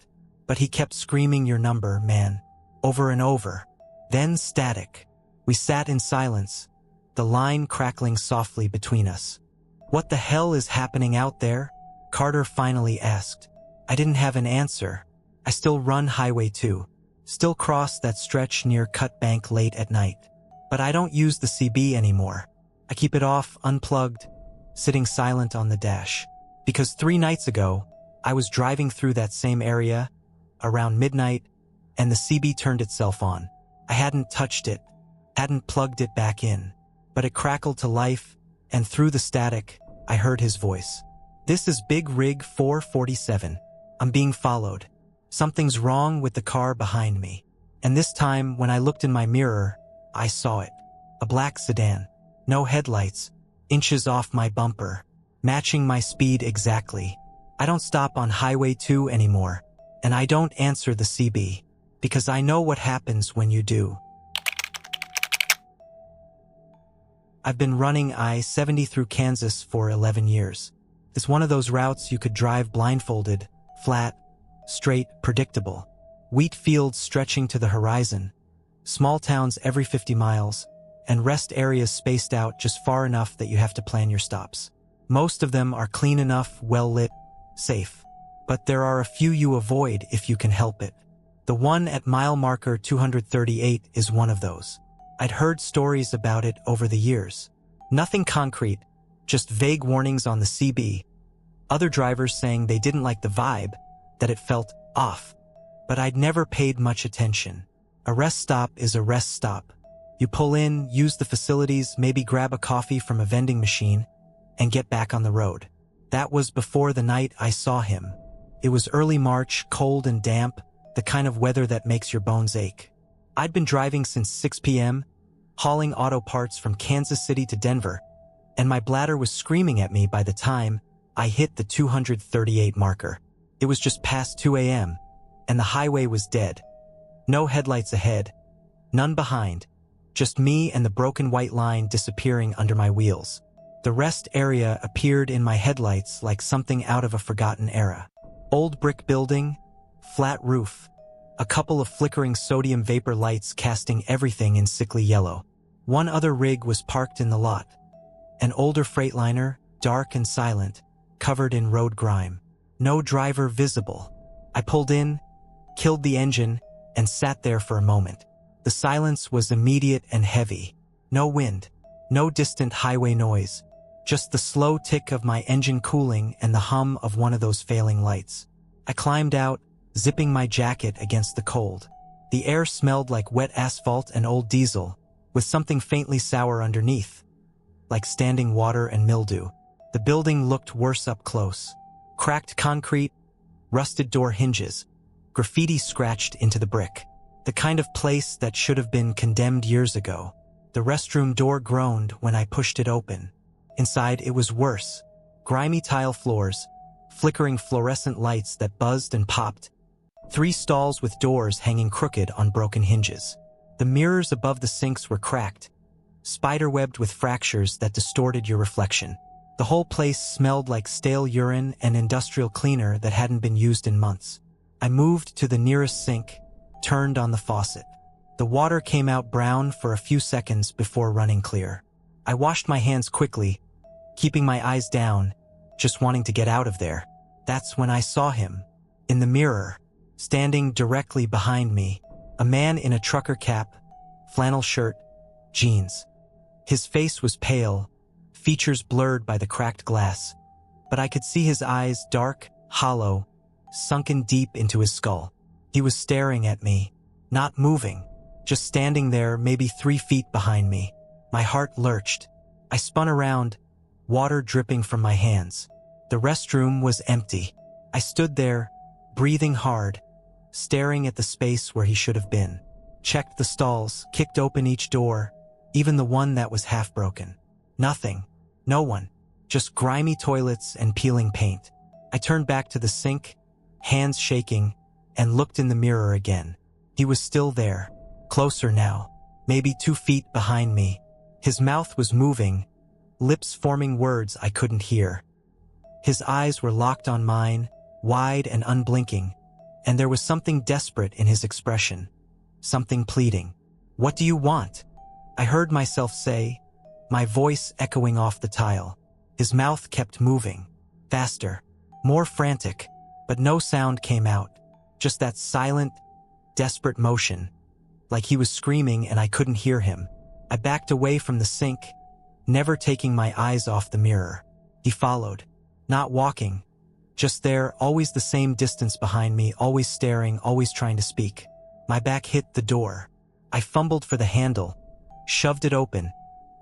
But he kept screaming your number, man. Over and over. Then static. We sat in silence, the line crackling softly between us. What the hell is happening out there? Carter finally asked. I didn't have an answer. I still run Highway 2. Still cross that stretch near Cut Bank late at night. But I don't use the CB anymore. I keep it off, unplugged, sitting silent on the dash. Because 3 nights ago, I was driving through that same area, around midnight, and the CB turned itself on. I hadn't touched it, hadn't plugged it back in, but it crackled to life, and through the static, I heard his voice. This is Big Rig 447. I'm being followed. Something's wrong with the car behind me. And this time, when I looked in my mirror, I saw it. A black sedan. No headlights. Inches off my bumper. Matching my speed exactly. I don't stop on Highway 2 anymore. And I don't answer the CB. Because I know what happens when you do. I've been running I-70 through Kansas for 11 years. It's one of those routes you could drive blindfolded, flat, straight, predictable. Wheat fields stretching to the horizon, small towns every 50 miles, and rest areas spaced out just far enough that you have to plan your stops. Most of them are clean enough, well-lit, safe. But there are a few you avoid if you can help it. The one at mile marker 238 is one of those. I'd heard stories about it over the years. Nothing concrete, just vague warnings on the CB. Other drivers saying they didn't like the vibe, that it felt off. But I'd never paid much attention. A rest stop is a rest stop. You pull in, use the facilities, maybe grab a coffee from a vending machine, and get back on the road. That was before the night I saw him. It was early March, cold and damp, the kind of weather that makes your bones ache. I'd been driving since 6 p.m., hauling auto parts from Kansas City to Denver, and my bladder was screaming at me by the time I hit the 238 marker. It was just past 2 a.m., and the highway was dead. No headlights ahead, none behind, just me and the broken white line disappearing under my wheels. The rest area appeared in my headlights like something out of a forgotten era. Old brick building, flat roof, a couple of flickering sodium vapor lights casting everything in sickly yellow. One other rig was parked in the lot. An older Freightliner, dark and silent, covered in road grime. No driver visible. I pulled in, killed the engine, and sat there for a moment. The silence was immediate and heavy. No wind, no distant highway noise, just the slow tick of my engine cooling and the hum of one of those failing lights. I climbed out, zipping my jacket against the cold. The air smelled like wet asphalt and old diesel, with something faintly sour underneath, like standing water and mildew. The building looked worse up close. Cracked concrete, rusted door hinges, graffiti scratched into the brick. The kind of place that should have been condemned years ago. The restroom door groaned when I pushed it open. Inside, it was worse. Grimy tile floors, flickering fluorescent lights that buzzed and popped. 3 stalls with doors hanging crooked on broken hinges. The mirrors above the sinks were cracked, spiderwebbed with fractures that distorted your reflection. The whole place smelled like stale urine and industrial cleaner that hadn't been used in months. I moved to the nearest sink, turned on the faucet. The water came out brown for a few seconds before running clear. I washed my hands quickly, keeping my eyes down, just wanting to get out of there. That's when I saw him, in the mirror, standing directly behind me, a man in a trucker cap, flannel shirt, jeans. His face was pale, features blurred by the cracked glass, but I could see his eyes dark, hollow, sunken deep into his skull. He was staring at me, not moving, just standing there maybe 3 feet behind me. My heart lurched. I spun around, water dripping from my hands. The restroom was empty. I stood there, breathing hard, staring at the space where he should have been. Checked the stalls, kicked open each door, even the one that was half broken. Nothing. No one. Just grimy toilets and peeling paint. I turned back to the sink, hands shaking, and looked in the mirror again. He was still there, closer now, maybe 2 feet behind me. His mouth was moving, lips forming words I couldn't hear. His eyes were locked on mine, wide and unblinking, and there was something desperate in his expression, something pleading. "What do you want?" I heard myself say, my voice echoing off the tile. His mouth kept moving, faster, more frantic, but no sound came out, just that silent, desperate motion, like he was screaming and I couldn't hear him. I backed away from the sink, never taking my eyes off the mirror. He followed, not walking, just there, always the same distance behind me, always staring, always trying to speak. My back hit the door. I fumbled for the handle, shoved it open,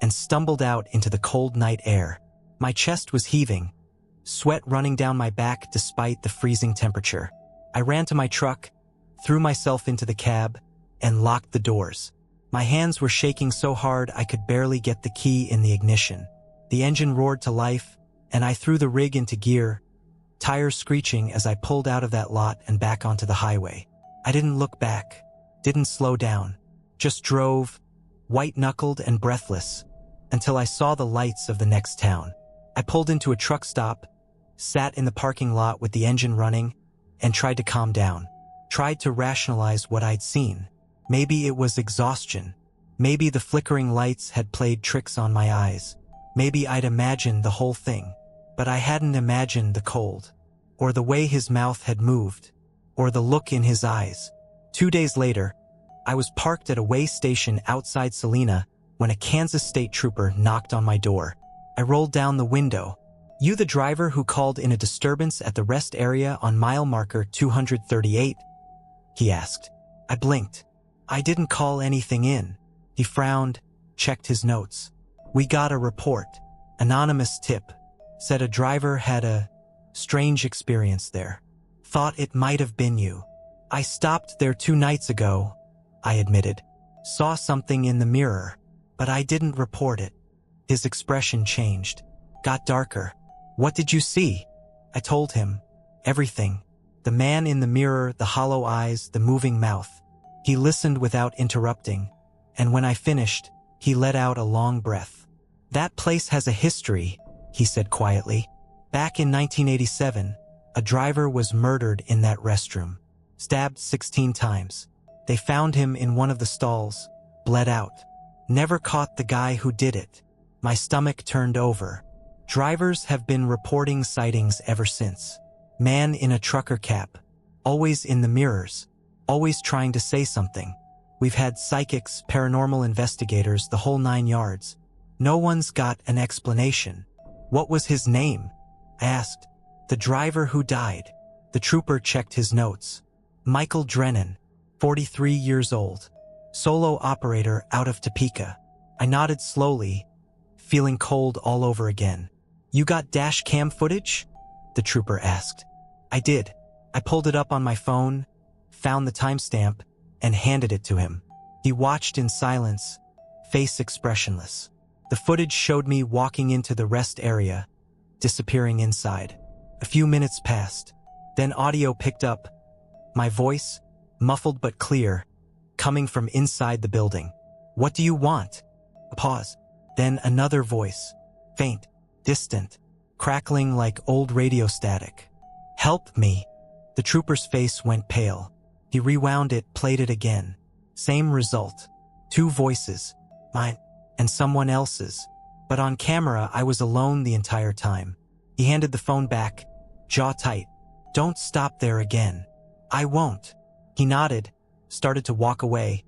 and stumbled out into the cold night air. My chest was heaving, sweat running down my back despite the freezing temperature. I ran to my truck, threw myself into the cab, and locked the doors. My hands were shaking so hard I could barely get the key in the ignition. The engine roared to life, and I threw the rig into gear, tires screeching as I pulled out of that lot and back onto the highway. I didn't look back, didn't slow down, just drove, white-knuckled and breathless, until I saw the lights of the next town. I pulled into a truck stop, sat in the parking lot with the engine running, and tried to calm down. Tried to rationalize what I'd seen. Maybe it was exhaustion. Maybe the flickering lights had played tricks on my eyes. Maybe I'd imagined the whole thing. But I hadn't imagined the cold, or the way his mouth had moved, or the look in his eyes. 2 days later, I was parked at a way station outside Salina when a Kansas state trooper knocked on my door. I rolled down the window. "You the driver who called in a disturbance at the rest area on mile marker 238? He asked. I blinked. "I didn't call anything in." He frowned, checked his notes. "We got a report. Anonymous tip. Said a driver had a strange experience there. Thought it might have been you." "I stopped there 2 nights ago," I admitted. "Saw something in the mirror, but I didn't report it." His expression changed. Got darker. "What did you see?" I told him. Everything. The man in the mirror, the hollow eyes, the moving mouth. He listened without interrupting, and when I finished, he let out a long breath. "That place has a history," he said quietly. "Back in 1987, a driver was murdered in that restroom. Stabbed 16 times. They found him in one of the stalls, bled out. Never caught the guy who did it." My stomach turned over. Drivers have been reporting sightings ever since. Man in a trucker cap. Always in the mirrors. Always trying to say something. We've had psychics, paranormal investigators, the whole 9 yards. No one's got an explanation. "What was his name?" I asked. "The driver who died." The trooper checked his notes. "Michael Drennan, 43 years old. Solo operator out of Topeka." I nodded slowly, feeling cold all over again. "You got dash cam footage?" the trooper asked. I did. I pulled it up on my phone, found the timestamp, and handed it to him. He watched in silence, face expressionless. The footage showed me walking into the rest area, disappearing inside. A few minutes passed. Then audio picked up. My voice, muffled but clear, coming from inside the building. "What do you want?" A pause. Then another voice, faint, distant, crackling like old radio static. "Help me." The trooper's face went pale. He rewound it, played it again. Same result. 2 voices, mine and someone else's. But on camera, I was alone the entire time. He handed the phone back, jaw tight. "Don't stop there again." "I won't." He nodded, started to walk away,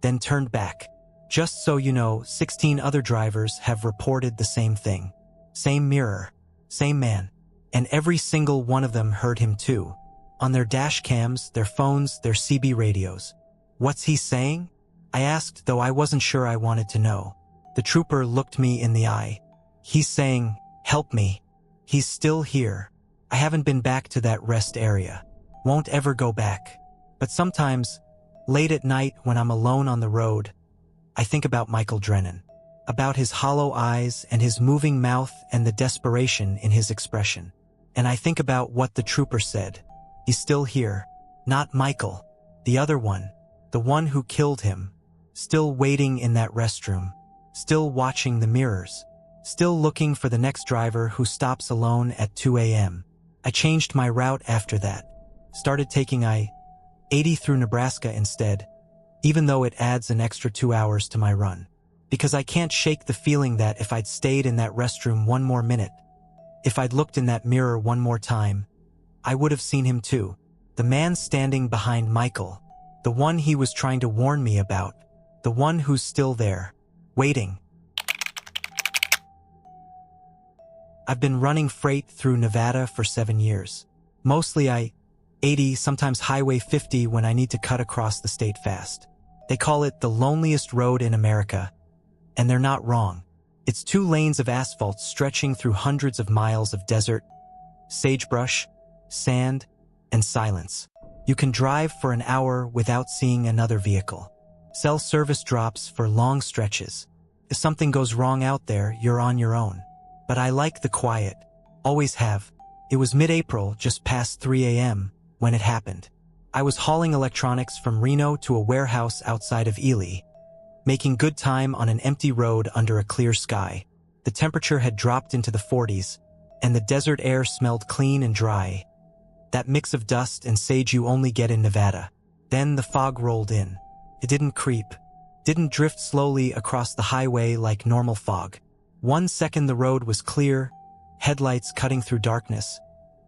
then turned back. "Just so you know, 16 other drivers have reported the same thing. Same mirror, same man. And every single one of them heard him too. On their dash cams, their phones, their CB radios." "What's he saying?" I asked, though I wasn't sure I wanted to know. The trooper looked me in the eye. "He's saying, 'Help me.' He's still here. I haven't been back to that rest area. Won't ever go back. But sometimes, late at night when I'm alone on the road, I think about Michael Drennan. About his hollow eyes and his moving mouth and the desperation in his expression. And I think about what the trooper said. He's still here. Not Michael. The other one. The one who killed him. Still waiting in that restroom. Still watching the mirrors. Still looking for the next driver who stops alone at 2 a.m. I changed my route after that. Started taking I-80 through Nebraska instead, even though it adds an extra 2 hours to my run. Because I can't shake the feeling that if I'd stayed in that restroom one more minute, if I'd looked in that mirror one more time, I would have seen him too. The man standing behind Michael. The one he was trying to warn me about. The one who's still there. Waiting. I've been running freight through Nevada for 7 years. Mostly I-80, sometimes Highway 50 when I need to cut across the state fast. They call it the loneliest road in America, and they're not wrong. It's 2 lanes of asphalt stretching through hundreds of miles of desert, sagebrush, sand, and silence. You can drive for an hour without seeing another vehicle. Cell service drops for long stretches. If something goes wrong out there, you're on your own. But I like the quiet. Always have. It was mid-April, just past 3 a.m., when it happened. I was hauling electronics from Reno to a warehouse outside of Ely. making good time on an empty road under a clear sky. The temperature had dropped into the 40s, and the desert air smelled clean and dry. That mix of dust and sage you only get in Nevada. Then the fog rolled in. It didn't creep, didn't drift slowly across the highway like normal fog. 1 second the road was clear, headlights cutting through darkness,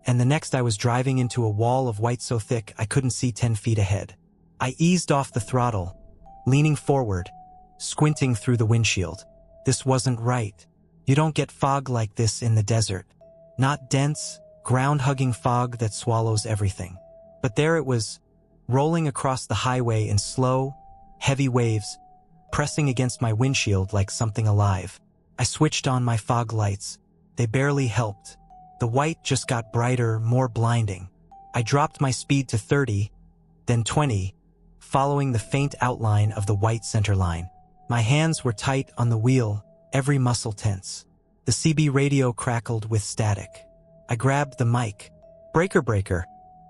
and the next I was driving into a wall of white so thick I couldn't see 10 feet ahead. I eased off the throttle, leaning forward, squinting through the windshield. This wasn't right. You don't get fog like this in the desert. Not dense, ground-hugging fog that swallows everything. But there it was, rolling across the highway in slow, heavy waves, pressing against my windshield like something alive. I switched on my fog lights. They barely helped. The white just got brighter, more blinding. I dropped my speed to 30, then 20, following the faint outline of the white center line. My hands were tight on the wheel, every muscle tense. The CB radio crackled with static. I grabbed the mic. Breaker, breaker.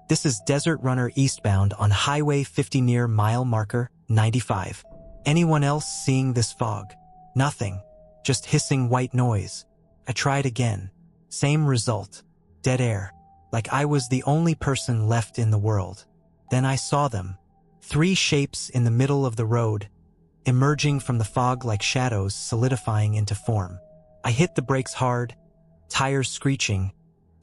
This is Desert Runner eastbound on Highway 50 near mile marker 95. Anyone else seeing this fog? Nothing. Just hissing white noise. I tried again. Same result. Dead air. Like I was the only person left in the world. Then I saw them. 3 shapes in the middle of the road, emerging from the fog like shadows solidifying into form. I hit the brakes hard, tires screeching,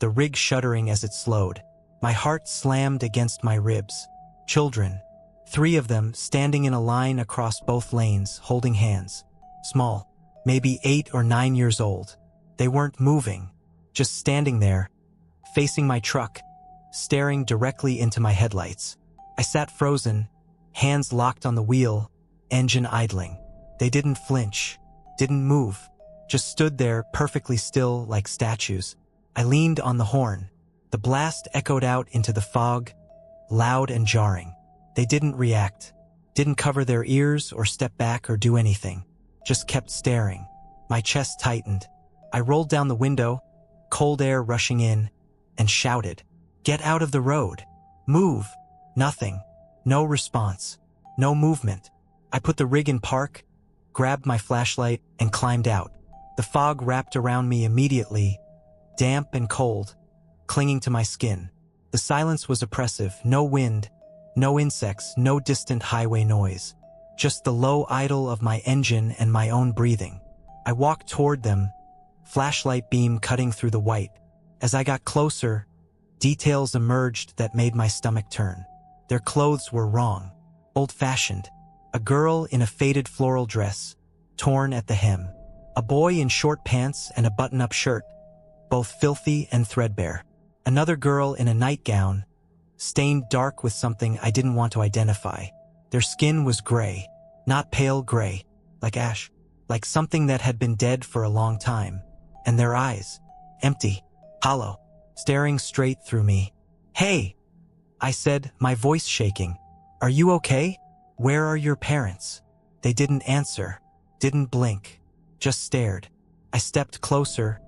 the rig shuddering as it slowed. My heart slammed against my ribs. Children. 3 of them standing in a line across both lanes, holding hands. Small. Maybe 8 or 9 years old. They weren't moving, just standing there, facing my truck, staring directly into my headlights. I sat frozen, hands locked on the wheel, engine idling. They didn't flinch, didn't move, just stood there perfectly still like statues. I leaned on the horn. The blast echoed out into the fog, loud and jarring. They didn't react, didn't cover their ears or step back or do anything, just kept staring. My chest tightened. I rolled down the window, cold air rushing in, and shouted, "Get out of the road! Move!" Nothing. No response. No movement. I put the rig in park, grabbed my flashlight, and climbed out. The fog wrapped around me immediately, damp and cold, clinging to my skin. The silence was oppressive. No wind, no insects, no distant highway noise. Just the low idle of my engine and my own breathing. I walked toward them, flashlight beam cutting through the white. As I got closer, details emerged that made my stomach turn. Their clothes were wrong, old-fashioned. A girl in a faded floral dress, torn at the hem. A boy in short pants and a button-up shirt, both filthy and threadbare. Another girl in a nightgown, stained dark with something I didn't want to identify. Their skin was gray, not pale gray, like ash, like something that had been dead for a long time. And their eyes, empty, hollow, staring straight through me. "Hey," I said, my voice shaking. "Are you okay? Where are your parents?" They didn't answer, didn't blink, just stared. I stepped closer,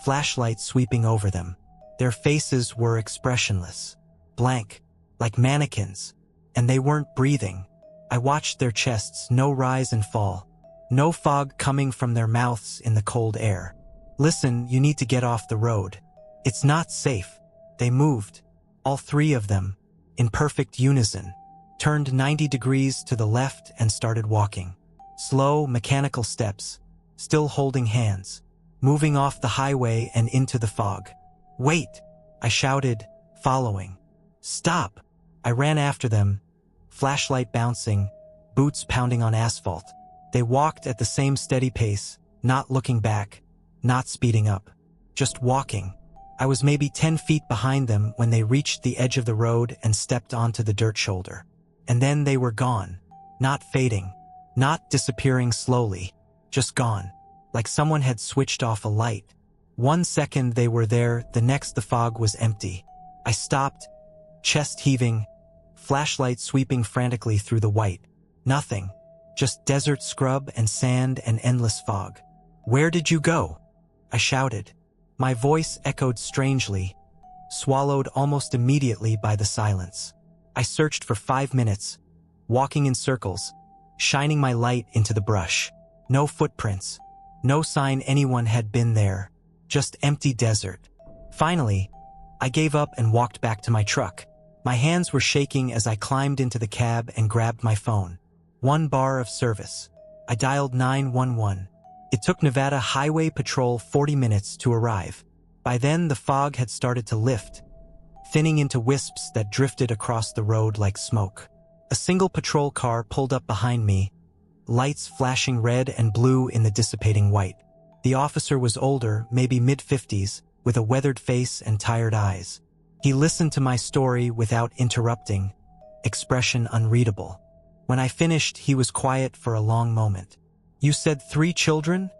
flashlight sweeping over them. Their faces were expressionless, blank, like mannequins, and they weren't breathing. I watched their chests, no rise and fall, no fog coming from their mouths in the cold air. "Listen, you need to get off the road. It's not safe." They moved, all 3 of them, in perfect unison, turned 90 degrees to the left and started walking. Slow, mechanical steps, still holding hands, moving off the highway and into the fog. "Wait!" I shouted, following. "Stop!" I ran after them, flashlight bouncing, boots pounding on asphalt. They walked at the same steady pace, not looking back, not speeding up, just walking. I was maybe 10 feet behind them when they reached the edge of the road and stepped onto the dirt shoulder. And then they were gone, not fading, not disappearing slowly, just gone, like someone had switched off a light. 1 second they were there, the next the fog was empty. I stopped, chest heaving, flashlight sweeping frantically through the white. Nothing, just desert scrub and sand and endless fog. "Where did you go?" I shouted. My voice echoed strangely, swallowed almost immediately by the silence. I searched for 5 minutes, walking in circles, shining my light into the brush. No footprints. No sign anyone had been there. Just empty desert. Finally, I gave up and walked back to my truck. My hands were shaking as I climbed into the cab and grabbed my phone. 1 bar of service. I dialed 911. It took Nevada Highway Patrol 40 minutes to arrive. By then, the fog had started to lift, thinning into wisps that drifted across the road like smoke. A single patrol car pulled up behind me, lights flashing red and blue in the dissipating white. The officer was older, maybe mid-50s, with a weathered face and tired eyes. He listened to my story without interrupting, expression unreadable. When I finished, he was quiet for a long moment. "You said 3 children?"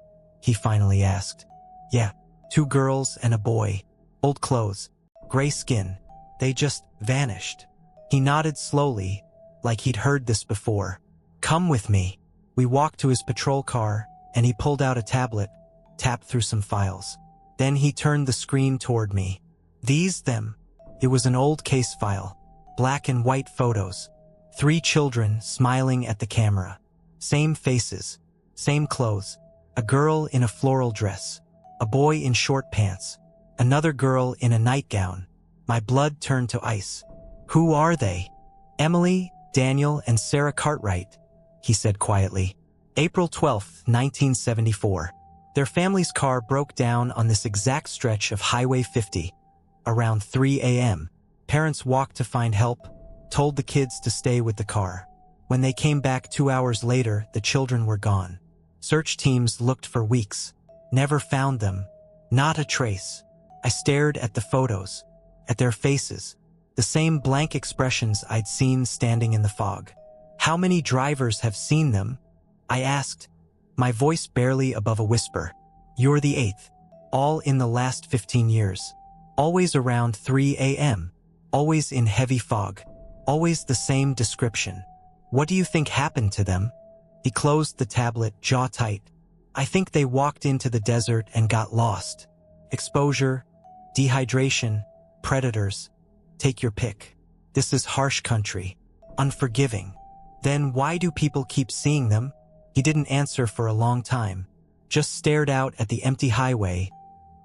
he finally asked. "Yeah, 2 girls and a boy. Old clothes, gray skin. They just vanished." He nodded slowly, like he'd heard this before. "Come with me." We walked to his patrol car, and he pulled out a tablet, tapped through some files. Then he turned the screen toward me. Them. It was an old case file, black and white photos. 3 children smiling at the camera. Same faces, same clothes. A girl in a floral dress, a boy in short pants, another girl in a nightgown. My blood turned to ice. "Who are they?" "Emily, Daniel, and Sarah Cartwright," he said quietly. April 12, 1974. Their family's car broke down on this exact stretch of Highway 50. Around 3 a.m., parents walked to find help, told the kids to stay with the car. When they came back 2 hours later, the children were gone. Search teams looked for weeks, never found them. Not a trace. I stared at the photos, at their faces, the same blank expressions I'd seen standing in the fog. "How many drivers have seen them?" I asked, my voice barely above a whisper. "You're the 8th, all in the last 15 years. Always around 3 a.m., always in heavy fog, always the same description. What do you think happened to them?" He closed the tablet, jaw tight. "I think they walked into the desert and got lost. Exposure, dehydration, predators. Take your pick. This is harsh country, unforgiving." "Then why do people keep seeing them?" He didn't answer for a long time, just stared out at the empty highway,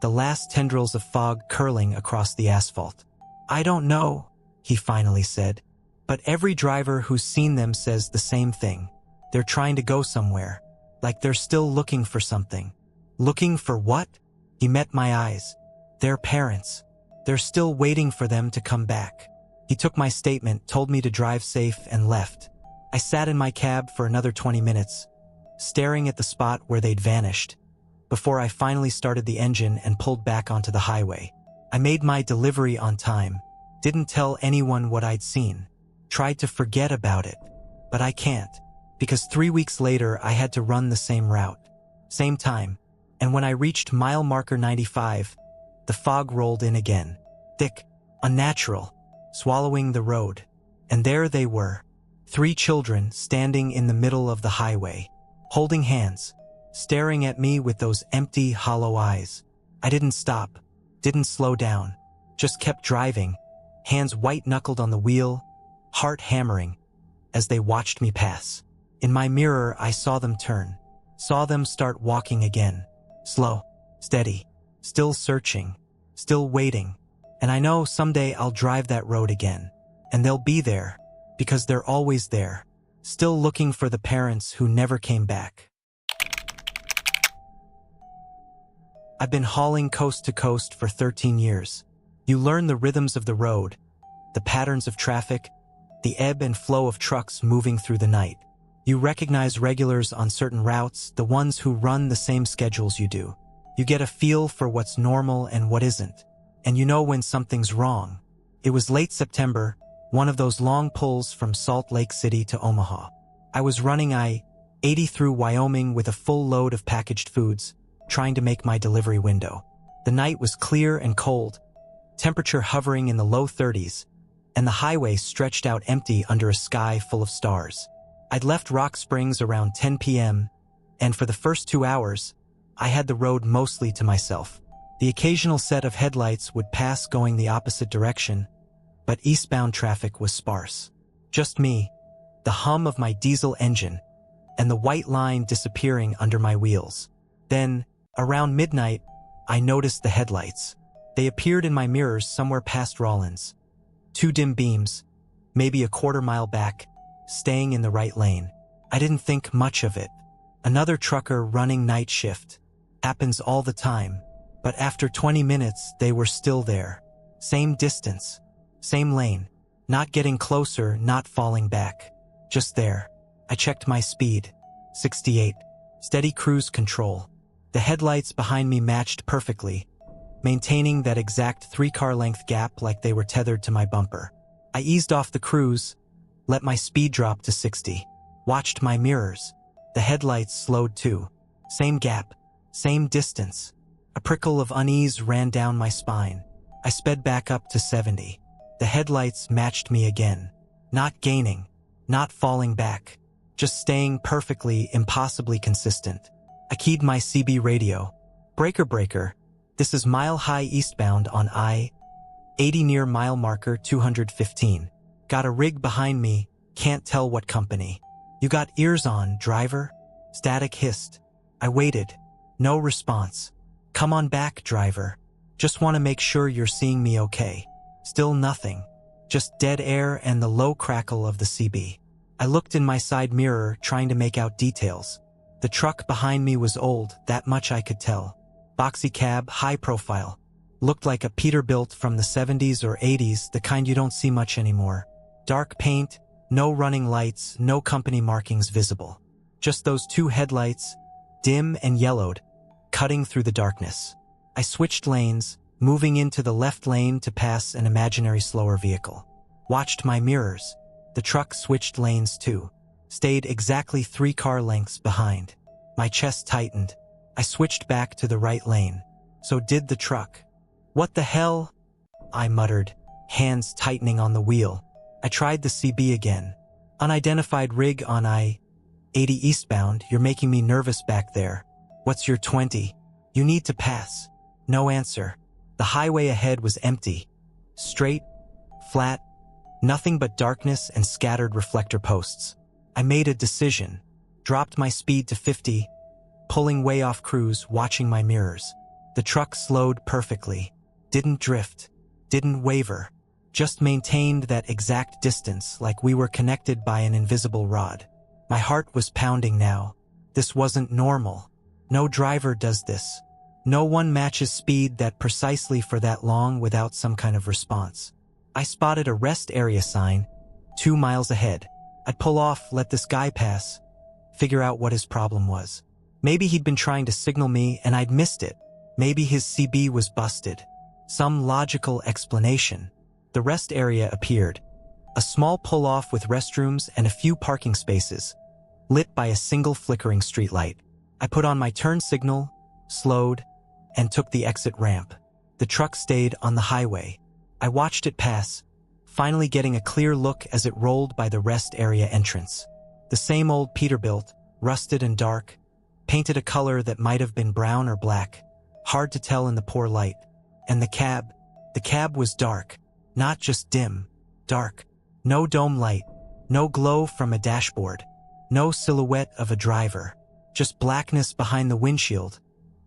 the last tendrils of fog curling across the asphalt. "I don't know," he finally said, "but every driver who's seen them says the same thing. They're trying to go somewhere, like they're still looking for something." "Looking for what?" He met my eyes. "Their parents. They're still waiting for them to come back." He took my statement, told me to drive safe, and left. I sat in my cab for another 20 minutes, staring at the spot where they'd vanished, before I finally started the engine and pulled back onto the highway. I made my delivery on time, didn't tell anyone what I'd seen, tried to forget about it, but I can't, because 3 weeks later I had to run the same route, same time, and when I reached mile marker 95, the fog rolled in again, thick, unnatural, swallowing the road. And there they were, 3 children standing in the middle of the highway, holding hands, staring at me with those empty, hollow eyes. I didn't stop, didn't slow down, just kept driving, hands white-knuckled on the wheel, heart hammering, as they watched me pass. In my mirror, I saw them turn, saw them start walking again, slow, steady, still searching, still waiting. And I know someday I'll drive that road again, and they'll be there, because they're always there, still looking for the parents who never came back. I've been hauling coast to coast for 13 years. You learn the rhythms of the road, the patterns of traffic, the ebb and flow of trucks moving through the night. You recognize regulars on certain routes, the ones who run the same schedules you do. You get a feel for what's normal and what isn't, and you know when something's wrong. It was late September, one of those long pulls from Salt Lake City to Omaha. I was running I-80 through Wyoming with a full load of packaged foods, trying to make my delivery window. The night was clear and cold, temperature hovering in the low 30s, and the highway stretched out empty under a sky full of stars. I'd left Rock Springs around 10 p.m., and for the first 2 hours, I had the road mostly to myself. The occasional set of headlights would pass going the opposite direction, but eastbound traffic was sparse. Just me, the hum of my diesel engine, and the white line disappearing under my wheels. Then, around midnight, I noticed the headlights. They appeared in my mirrors somewhere past Rollins. 2 dim beams, maybe a quarter-mile back, staying in the right lane. I didn't think much of it. Another trucker running night shift. Happens all the time. But after 20 minutes, they were still there. Same distance, same lane. Not getting closer, not falling back. Just there. I checked my speed. 68. Steady cruise control. The headlights behind me matched perfectly, maintaining that exact 3-car length gap like they were tethered to my bumper. I eased off the cruise, let my speed drop to 60. Watched my mirrors. The headlights slowed too. Same gap, same distance. A prickle of unease ran down my spine. I sped back up to 70. The headlights matched me again. Not gaining, not falling back, just staying perfectly, impossibly consistent. I keyed my CB radio. Breaker breaker. This is mile high eastbound on I-80 near mile marker 215. Got a rig behind me, can't tell what company. You got ears on, driver? Static hissed. I waited. No response. Come on back, driver. Just want to make sure you're seeing me okay. Still nothing. Just dead air and the low crackle of the CB. I looked in my side mirror, trying to make out details. The truck behind me was old, that much I could tell. Boxy cab, high profile. Looked like a Peterbilt from the 70s or 80s, the kind you don't see much anymore. Dark paint, no running lights, no company markings visible. Just those 2 headlights, dim and yellowed, cutting through the darkness. I switched lanes, moving into the left lane to pass an imaginary slower vehicle. Watched my mirrors. The truck switched lanes too. Stayed exactly 3 car lengths behind. My chest tightened. I switched back to the right lane. So did the truck. What the hell? I muttered, hands tightening on the wheel. I tried the CB again. Unidentified rig on I-80 eastbound. You're making me nervous back there. What's your 20? You need to pass. No answer. The highway ahead was empty. Straight, flat, nothing but darkness and scattered reflector posts. I made a decision. Dropped my speed to 50, pulling way off cruise, watching my mirrors. The truck slowed perfectly. Didn't drift. Didn't waver. Just maintained that exact distance like we were connected by an invisible rod. My heart was pounding now. This wasn't normal. No driver does this. No one matches speed that precisely for that long without some kind of response. I spotted a rest area sign, 2 miles ahead. I'd pull off, let this guy pass, figure out what his problem was. Maybe he'd been trying to signal me and I'd missed it. Maybe his CB was busted. Some logical explanation. The rest area appeared. A small pull-off with restrooms and a few parking spaces, lit by a single flickering streetlight. I put on my turn signal, slowed, and took the exit ramp. The truck stayed on the highway. I watched it pass, finally getting a clear look as it rolled by the rest area entrance. The same old Peterbilt, rusted and dark, painted a color that might have been brown or black, hard to tell in the poor light. And the cab was dark, not just dim, dark. No dome light, no glow from a dashboard, no silhouette of a driver, just blackness behind the windshield,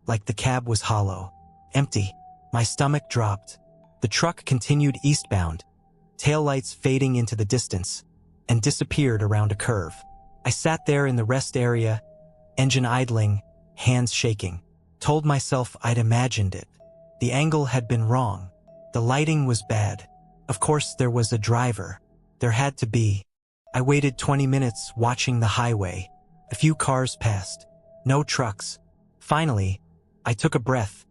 like the cab was hollow, empty. My stomach dropped. The truck continued eastbound, taillights fading into the distance, and disappeared around a curve. I sat there in the rest area, engine idling, hands shaking. Told myself I'd imagined it. The angle had been wrong. The lighting was bad. Of course there was a driver. There had to be. I waited 20 minutes watching the highway. A few cars passed. No trucks. Finally, I took a breath,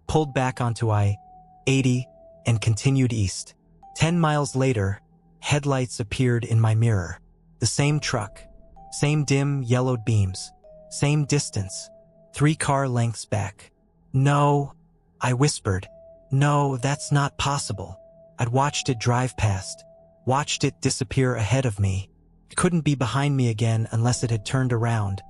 pulled back onto I-80, and continued east. 10 miles later, headlights appeared in my mirror. The same truck. Same dim, yellowed beams. Same distance. 3 car lengths back. No, I whispered. No, that's not possible. I'd watched it drive past. Watched it disappear ahead of me. It couldn't be behind me again unless it had turned around.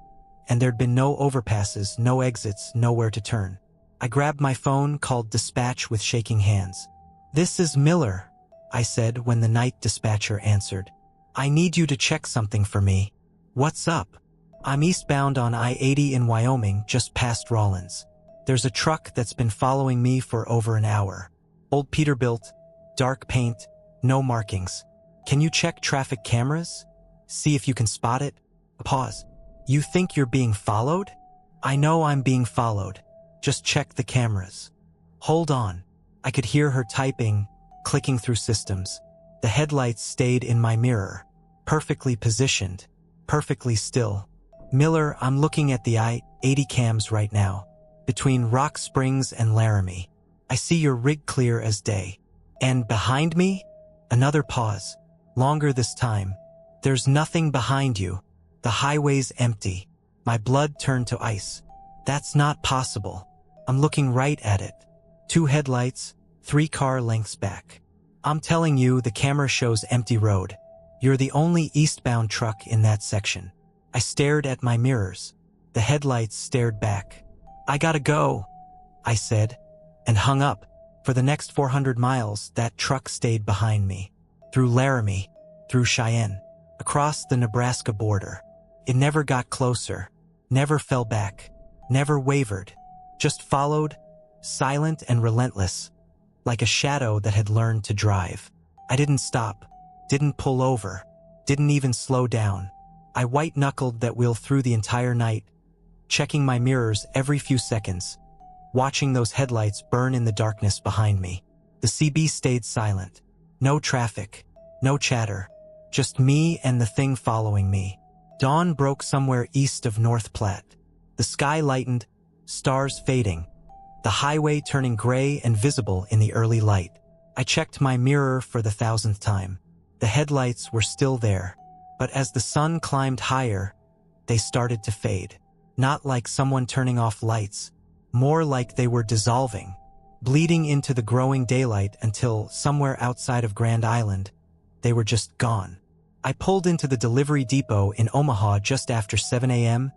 And there'd been no overpasses, no exits, nowhere to turn. I grabbed my phone, called dispatch with shaking hands. "This is Miller," I said when the night dispatcher answered. "I need you to check something for me." "What's up?" I'm eastbound on I-80 in Wyoming, just past Rawlins. There's a truck that's been following me for over an hour. Old Peterbilt, dark paint, no markings. Can you check traffic cameras? See if you can spot it? Pause. You think you're being followed? I know I'm being followed. Just check the cameras. Hold on. I could hear her typing, clicking through systems. The headlights stayed in my mirror. Perfectly positioned. Perfectly still. Miller, I'm looking at the I-80 cams right now. Between Rock Springs and Laramie. I see your rig clear as day. And behind me? Another pause. Longer this time. There's nothing behind you. The highway's empty. My blood turned to ice. That's not possible. I'm looking right at it. 2 headlights, 3 car lengths back. I'm telling you, the camera shows empty road. You're the only eastbound truck in that section. I stared at my mirrors. The headlights stared back. I gotta go, I said, and hung up. For the next 400 miles, that truck stayed behind me. Through Laramie, through Cheyenne, across the Nebraska border. It never got closer, never fell back, never wavered, just followed, silent and relentless, like a shadow that had learned to drive. I didn't stop, didn't pull over, didn't even slow down. I white-knuckled that wheel through the entire night, checking my mirrors every few seconds, watching those headlights burn in the darkness behind me. The CB stayed silent. No traffic, no chatter, just me and the thing following me. Dawn broke somewhere east of North Platte. The sky lightened, stars fading, the highway turning gray and visible in the early light. I checked my mirror for the 1000th time. The headlights were still there, but as the sun climbed higher, they started to fade. Not like someone turning off lights, more like they were dissolving, bleeding into the growing daylight until, somewhere outside of Grand Island, they were just gone. I pulled into the delivery depot in Omaha just after 7 a.m.,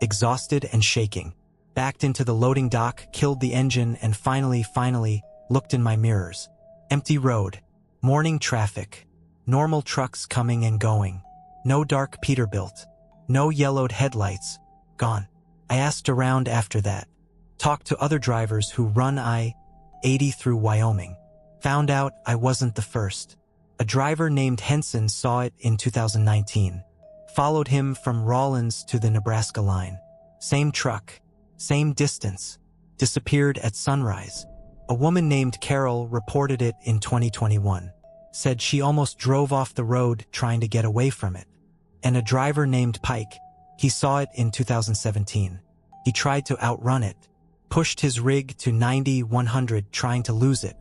exhausted and shaking. Backed into the loading dock, killed the engine, and finally looked in my mirrors. Empty road, morning traffic, normal trucks coming and going. No dark Peterbilt, no yellowed headlights, gone. I asked around after that. Talked to other drivers who run I-80 through Wyoming. Found out I wasn't the first. A driver named Henson saw it in 2019. Followed him from Rawlins to the Nebraska line. Same truck, same distance. Disappeared at sunrise. A woman named Carol reported it in 2021. Said she almost drove off the road trying to get away from it. And a driver named Pike, he saw it in 2017. He tried to outrun it. Pushed his rig to 90-100 trying to lose it.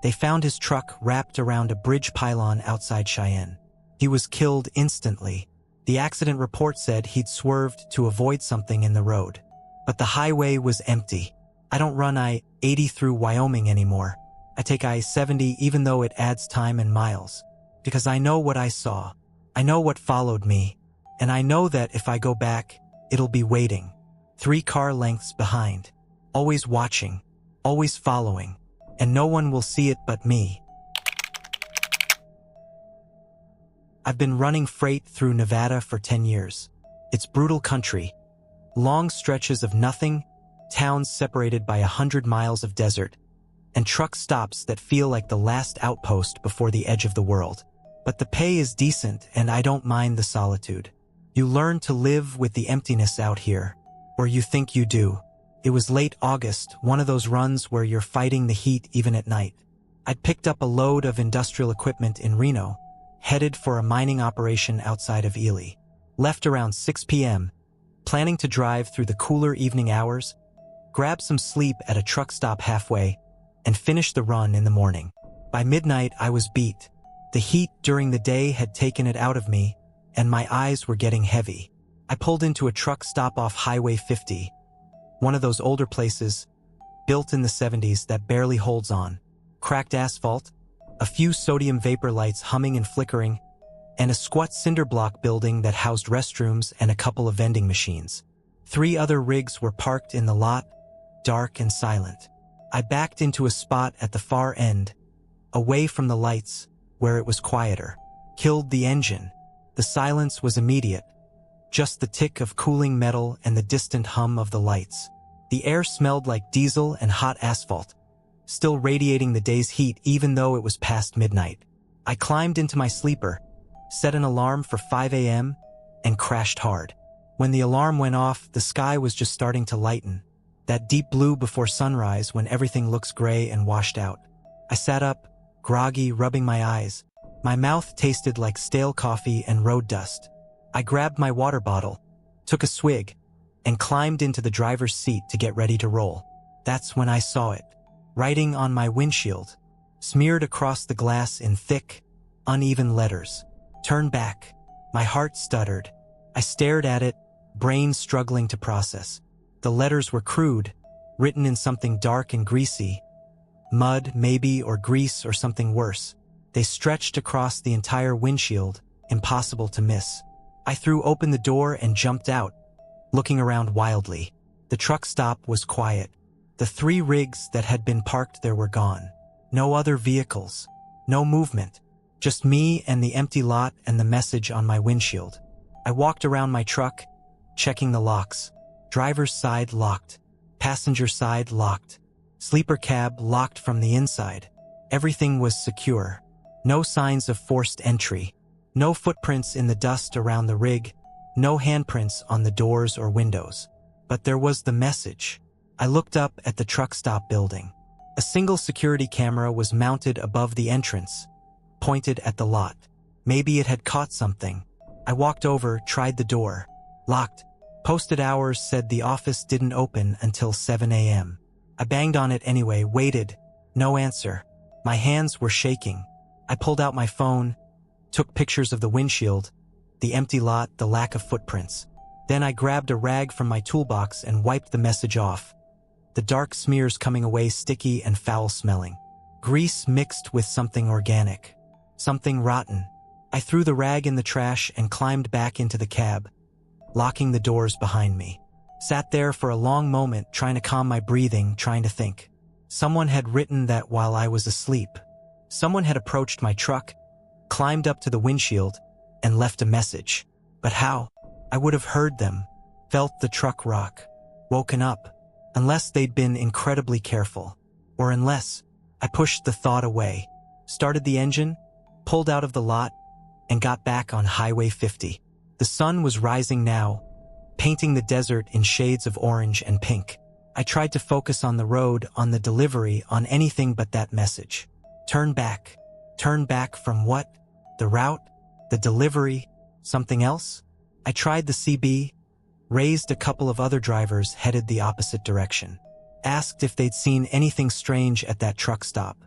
They found his truck wrapped around a bridge pylon outside Cheyenne. He was killed instantly. The accident report said he'd swerved to avoid something in the road. But the highway was empty. I don't run I-80 through Wyoming anymore. I take I-70 even though it adds time and miles. Because I know what I saw. I know what followed me. And I know that if I go back, it'll be waiting. 3 car lengths behind. Always watching. Always following. And no one will see it but me. I've been running freight through Nevada for 10 years. It's brutal country. Long stretches of nothing, towns separated by 100 miles of desert, and truck stops that feel like the last outpost before the edge of the world. But the pay is decent and I don't mind the solitude. You learn to live with the emptiness out here, or you think you do. It was late August, one of those runs where you're fighting the heat even at night. I'd picked up a load of industrial equipment in Reno, headed for a mining operation outside of Ely. Left around 6 p.m., planning to drive through the cooler evening hours, grab some sleep at a truck stop halfway, and finish the run in the morning. By midnight, I was beat. The heat during the day had taken it out of me, and my eyes were getting heavy. I pulled into a truck stop off Highway 50, one of those older places, built in the 70s that barely holds on. Cracked asphalt, a few sodium vapor lights humming and flickering, and a squat cinder block building that housed restrooms and a couple of vending machines. 3 other rigs were parked in the lot, dark and silent. I backed into a spot at the far end, away from the lights, where it was quieter. Killed the engine. The silence was immediate. just the tick of cooling metal and the distant hum of the lights. The air smelled like diesel and hot asphalt, still radiating the day's heat even though it was past midnight. I climbed into my sleeper, set an alarm for 5 a.m., and crashed hard. When the alarm went off, the sky was just starting to lighten, that deep blue before sunrise when everything looks gray and washed out. I sat up, groggy, rubbing my eyes. My mouth tasted like stale coffee and road dust. I grabbed my water bottle, took a swig, and climbed into the driver's seat to get ready to roll. That's when I saw it. Writing on my windshield, smeared across the glass in thick, uneven letters. Turn back. My heart stuttered. I stared at it, brain struggling to process. The letters were crude, written in something dark and greasy. Mud, maybe, or grease, or something worse. They stretched across the entire windshield, impossible to miss. I threw open the door and jumped out, looking around wildly. The truck stop was quiet. The 3 rigs that had been parked there were gone. No other vehicles. No movement. Just me and the empty lot and the message on my windshield. I walked around my truck, checking the locks. Driver's side locked. Passenger side locked. Sleeper cab locked from the inside. Everything was secure. No signs of forced entry. No footprints in the dust around the rig. No handprints on the doors or windows. But there was the message. I looked up at the truck stop building. A single security camera was mounted above the entrance, pointed at the lot. Maybe it had caught something. I walked over, tried the door. Locked. Posted hours said the office didn't open until 7 a.m. I banged on it anyway, waited. No answer. My hands were shaking. I pulled out my phone, took pictures of the windshield, the empty lot, the lack of footprints. Then I grabbed a rag from my toolbox and wiped the message off. The dark smears coming away sticky and foul-smelling. Grease mixed with something organic. Something rotten. I threw the rag in the trash and climbed back into the cab, locking the doors behind me. Sat there for a long moment, trying to calm my breathing, trying to think. Someone had written that while I was asleep. Someone had approached my truck, climbed up to the windshield, and left a message. But how? I would have heard them, felt the truck rock, woken up, unless they'd been incredibly careful. Or unless I pushed the thought away, started the engine, pulled out of the lot, and got back on Highway 50. The sun was rising now, painting the desert in shades of orange and pink. I tried to focus on the road, on the delivery, on anything but that message. Turn back. Turn back from what? The route? The delivery? Something else? I tried the CB, raised a couple of other drivers headed the opposite direction. Asked if they'd seen anything strange at that truck stop.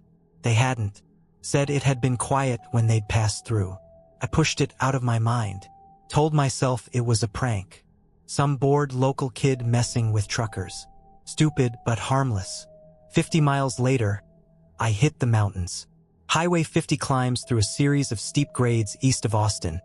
They hadn't. Said it had been quiet when they'd passed through. I pushed it out of my mind. Told myself it was a prank. Some bored local kid messing with truckers. Stupid but harmless. 50 miles later, I hit the mountains. Highway 50 climbs through a series of steep grades east of Austin,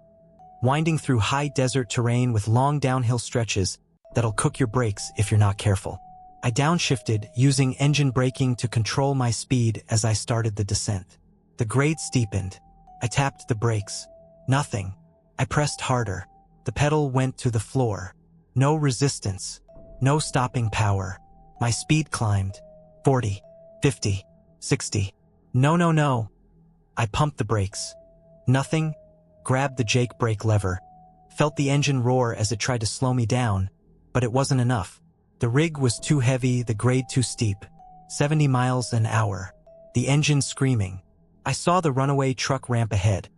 winding through high desert terrain with long downhill stretches that'll cook your brakes if you're not careful. I downshifted, using engine braking to control my speed as I started the descent. The grade steepened. I tapped the brakes. Nothing. I pressed harder. The pedal went to the floor. No resistance. No stopping power. My speed climbed. 40, 50, 60. No. I pumped the brakes. Nothing. Grabbed the Jake brake lever. Felt the engine roar as it tried to slow me down, but it wasn't enough. The rig was too heavy, the grade too steep. 70 miles an hour. The engine screaming. I saw the runaway truck ramp ahead.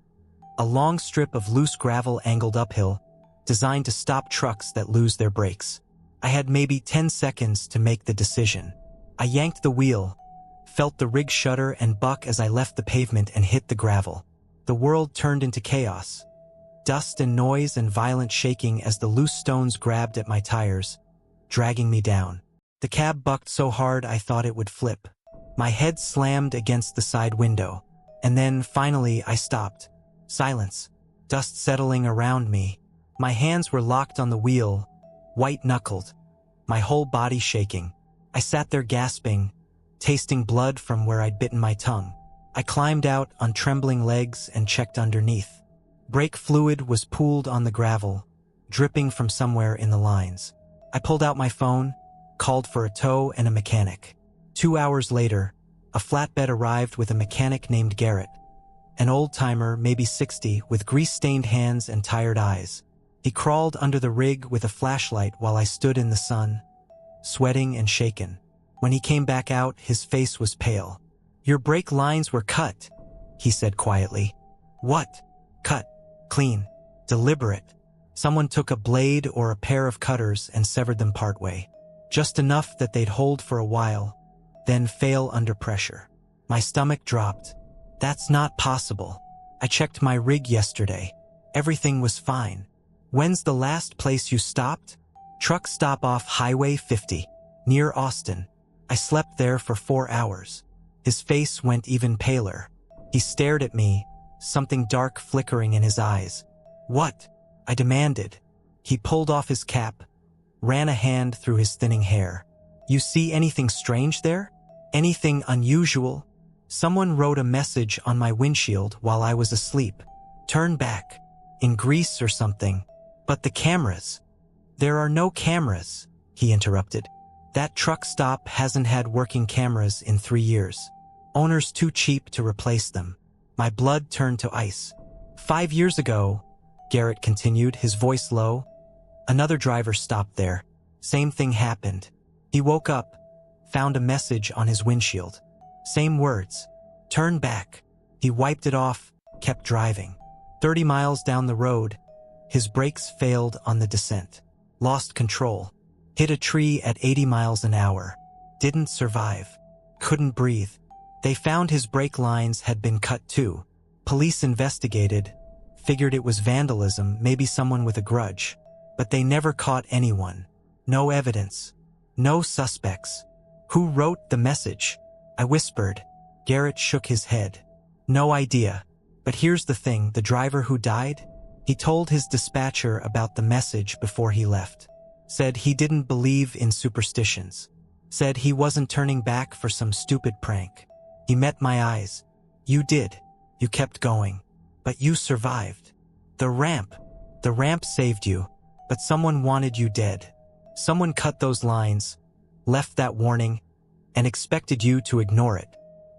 A long strip of loose gravel angled uphill, designed to stop trucks that lose their brakes. I had maybe 10 seconds to make the decision. I yanked the wheel, felt the rig shudder and buck as I left the pavement and hit the gravel. The world turned into chaos. Dust and noise and violent shaking as the loose stones grabbed at my tires, dragging me down. The cab bucked so hard I thought it would flip. My head slammed against the side window. And then, finally, I stopped. Silence. Dust settling around me. My hands were locked on the wheel, white-knuckled, my whole body shaking. I sat there gasping, tasting blood from where I'd bitten my tongue. I climbed out on trembling legs and checked underneath. Brake fluid was pooled on the gravel, dripping from somewhere in the lines. I pulled out my phone, called for a tow and a mechanic. 2 hours later, a flatbed arrived with a mechanic named Garrett, an old-timer, maybe 60, with grease-stained hands and tired eyes. He crawled under the rig with a flashlight while I stood in the sun, sweating and shaken. When he came back out, his face was pale. "Your brake lines were cut," he said quietly. "What? Cut? Clean? Deliberate?" Someone took a blade or a pair of cutters and severed them partway. Just enough that they'd hold for a while, then fail under pressure. My stomach dropped. That's not possible. I checked my rig yesterday. Everything was fine. "When's the last place you stopped?" "Truck stop off Highway 50, near Austin. I slept there for 4 hours. His face went even paler. He stared at me, something dark flickering in his eyes. "What?" I demanded. He pulled off his cap, ran a hand through his thinning hair. "You see anything strange there? Anything unusual?" "Someone wrote a message on my windshield while I was asleep. Turn back. In Greece or something. But the cameras." "There are no cameras," he interrupted. "That truck stop hasn't had working cameras in 3 years. Owner's too cheap to replace them." My blood turned to ice. 5 years ago," Garrett continued, his voice low, "another driver stopped there. Same thing happened. He woke up, found a message on his windshield. Same words. Turn back." He wiped it off, kept driving. 30 miles down the road, his brakes failed on the descent. Lost control. Hit a tree at 80 miles an hour. Didn't survive. Couldn't breathe. They found his brake lines had been cut too. Police investigated, figured it was vandalism, maybe someone with a grudge. But they never caught anyone. No evidence. No suspects. "Who wrote the message?" I whispered. Garrett shook his head. "No idea. But here's the thing, the driver who died? He told his dispatcher about the message before he left. Said he didn't believe in superstitions. Said he wasn't turning back for some stupid prank. He met my eyes. You did. You kept going. But you survived. The ramp saved you. But someone wanted you dead. Someone cut those lines, left that warning, and expected you to ignore it.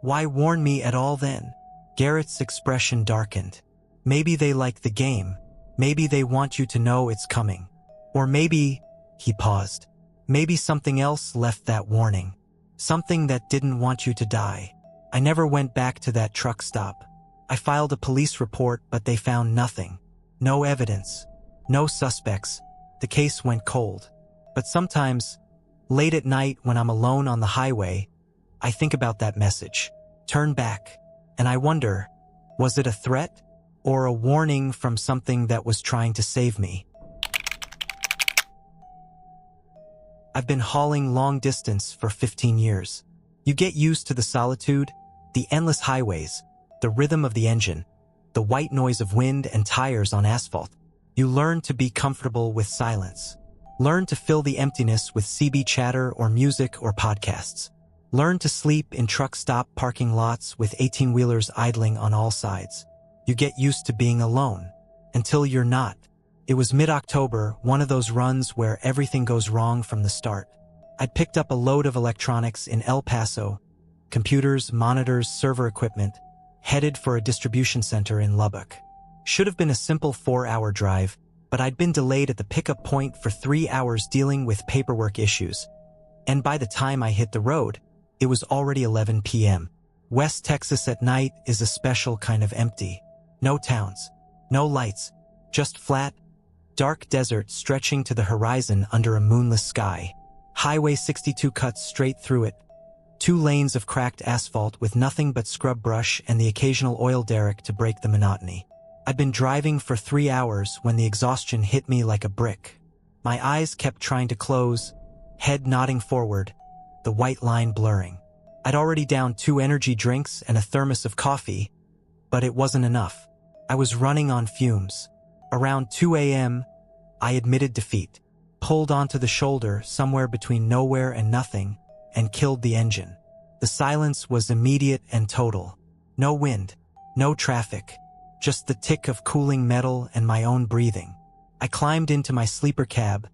Why warn me at all then?" Garrett's expression darkened. "Maybe they like the game. Maybe they want you to know it's coming. Or maybe," he paused, "maybe something else left that warning. Something that didn't want you to die." I never went back to that truck stop. I filed a police report, but they found nothing. No evidence. No suspects. The case went cold. But sometimes, late at night when I'm alone on the highway, I think about that message. Turn back. And I wonder, was it a threat or a warning from something that was trying to save me? I've been hauling long distance for 15 years. You get used to the solitude, the endless highways, the rhythm of the engine, the white noise of wind and tires on asphalt. You learn to be comfortable with silence. Learn to fill the emptiness with CB chatter or music or podcasts. Learn to sleep in truck stop parking lots with 18-wheelers idling on all sides. You get used to being alone, until you're not. It was mid-October, one of those runs where everything goes wrong from the start. I'd picked up a load of electronics in El Paso, computers, monitors, server equipment, headed for a distribution center in Lubbock. Should have been a simple 4-hour drive, but I'd been delayed at the pickup point for 3 hours dealing with paperwork issues. And by the time I hit the road, it was already 11 p.m. West Texas at night is a special kind of empty. No towns, no lights, just flat, dark desert stretching to the horizon under a moonless sky. Highway 62 cuts straight through it. 2 lanes of cracked asphalt with nothing but scrub brush and the occasional oil derrick to break the monotony. I'd been driving for 3 hours when the exhaustion hit me like a brick. My eyes kept trying to close, head nodding forward, the white line blurring. I'd already downed 2 energy drinks and a thermos of coffee, but it wasn't enough. I was running on fumes. Around 2 a.m., I admitted defeat, pulled onto the shoulder somewhere between nowhere and nothing, and killed the engine. The silence was immediate and total. No wind, no traffic, just the tick of cooling metal and my own breathing. I climbed into my sleeper cab,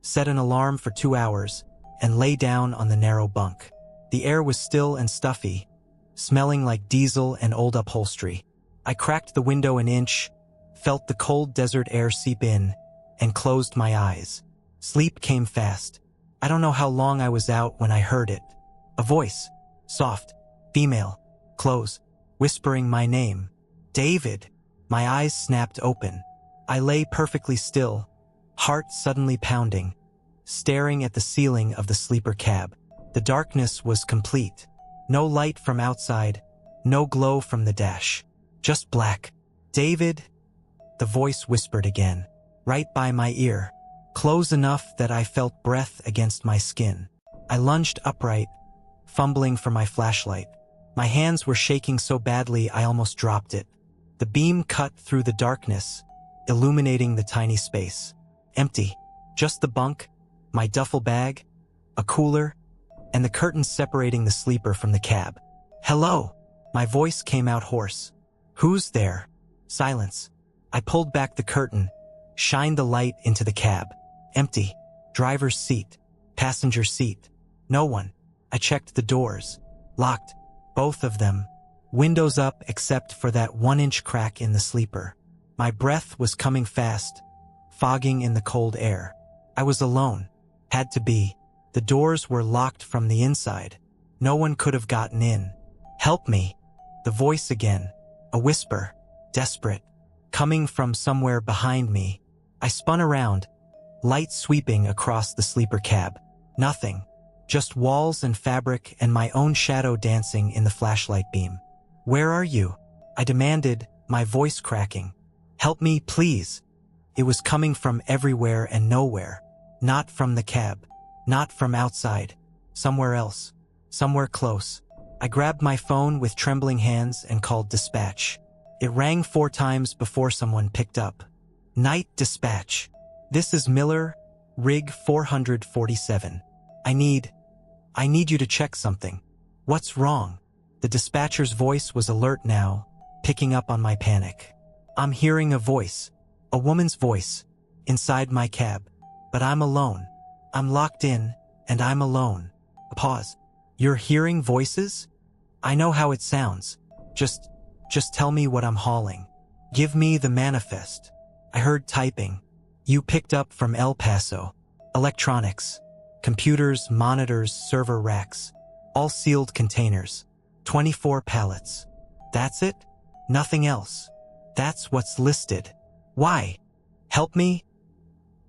set an alarm for 2 hours, and lay down on the narrow bunk. The air was still and stuffy, smelling like diesel and old upholstery. I cracked the window an inch, felt the cold desert air seep in, and closed my eyes. Sleep came fast. I don't know how long I was out when I heard it. A voice, soft, female, close, whispering my name. David. My eyes snapped open. I lay perfectly still, heart suddenly pounding, staring at the ceiling of the sleeper cab. The darkness was complete. No light from outside, no glow from the dash. Just black. David, the voice whispered again, right by my ear, close enough that I felt breath against my skin. I lunged upright, fumbling for my flashlight. My hands were shaking so badly I almost dropped it. The beam cut through the darkness, illuminating the tiny space. Empty. Just the bunk, my duffel bag, a cooler, and the curtains separating the sleeper from the cab. Hello. My voice came out hoarse. Who's there? Silence. I pulled back the curtain, shined the light into the cab. Empty. Driver's seat. Passenger seat. No one. I checked the doors. Locked. Both of them. Windows up except for that 1-inch crack in the sleeper. My breath was coming fast, fogging in the cold air. I was alone. Had to be. The doors were locked from the inside. No one could have gotten in. Help me. The voice again. A whisper. Desperate. Coming from somewhere behind me. I spun around, light sweeping across the sleeper cab. Nothing. Just walls and fabric and my own shadow dancing in the flashlight beam. Where are you? I demanded, my voice cracking. Help me, please. It was coming from everywhere and nowhere. Not from the cab. Not from outside. Somewhere else. Somewhere close. I grabbed my phone with trembling hands and called dispatch. It rang 4 times before someone picked up. Night dispatch. This is Miller, Rig 447. I need you to check something. What's wrong? The dispatcher's voice was alert now, picking up on my panic. I'm hearing a voice, a woman's voice, inside my cab. But I'm alone. I'm locked in, and I'm alone. A pause. You're hearing voices? I know how it sounds. Just tell me what I'm hauling. Give me the manifest. I heard typing. You picked up from El Paso. Electronics. Computers, monitors, server racks. All sealed containers. 24 pallets. That's it? Nothing else. That's what's listed. Why? Help me?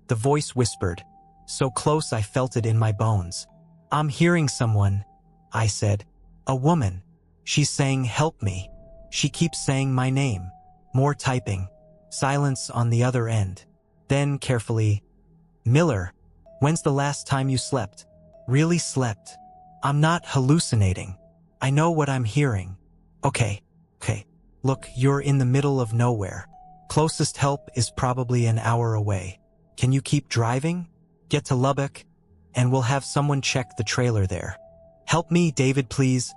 The voice whispered, so close I felt it in my bones. I'm hearing someone, I said. A woman. She's saying help me. She keeps saying my name. More typing. Silence on the other end. Then carefully, Miller, when's the last time you slept? Really slept? I'm not hallucinating. I know what I'm hearing. Okay. Look, you're in the middle of nowhere. Closest help is probably an hour away. Can you keep driving? Get to Lubbock, and we'll have someone check the trailer there. Help me, David, please.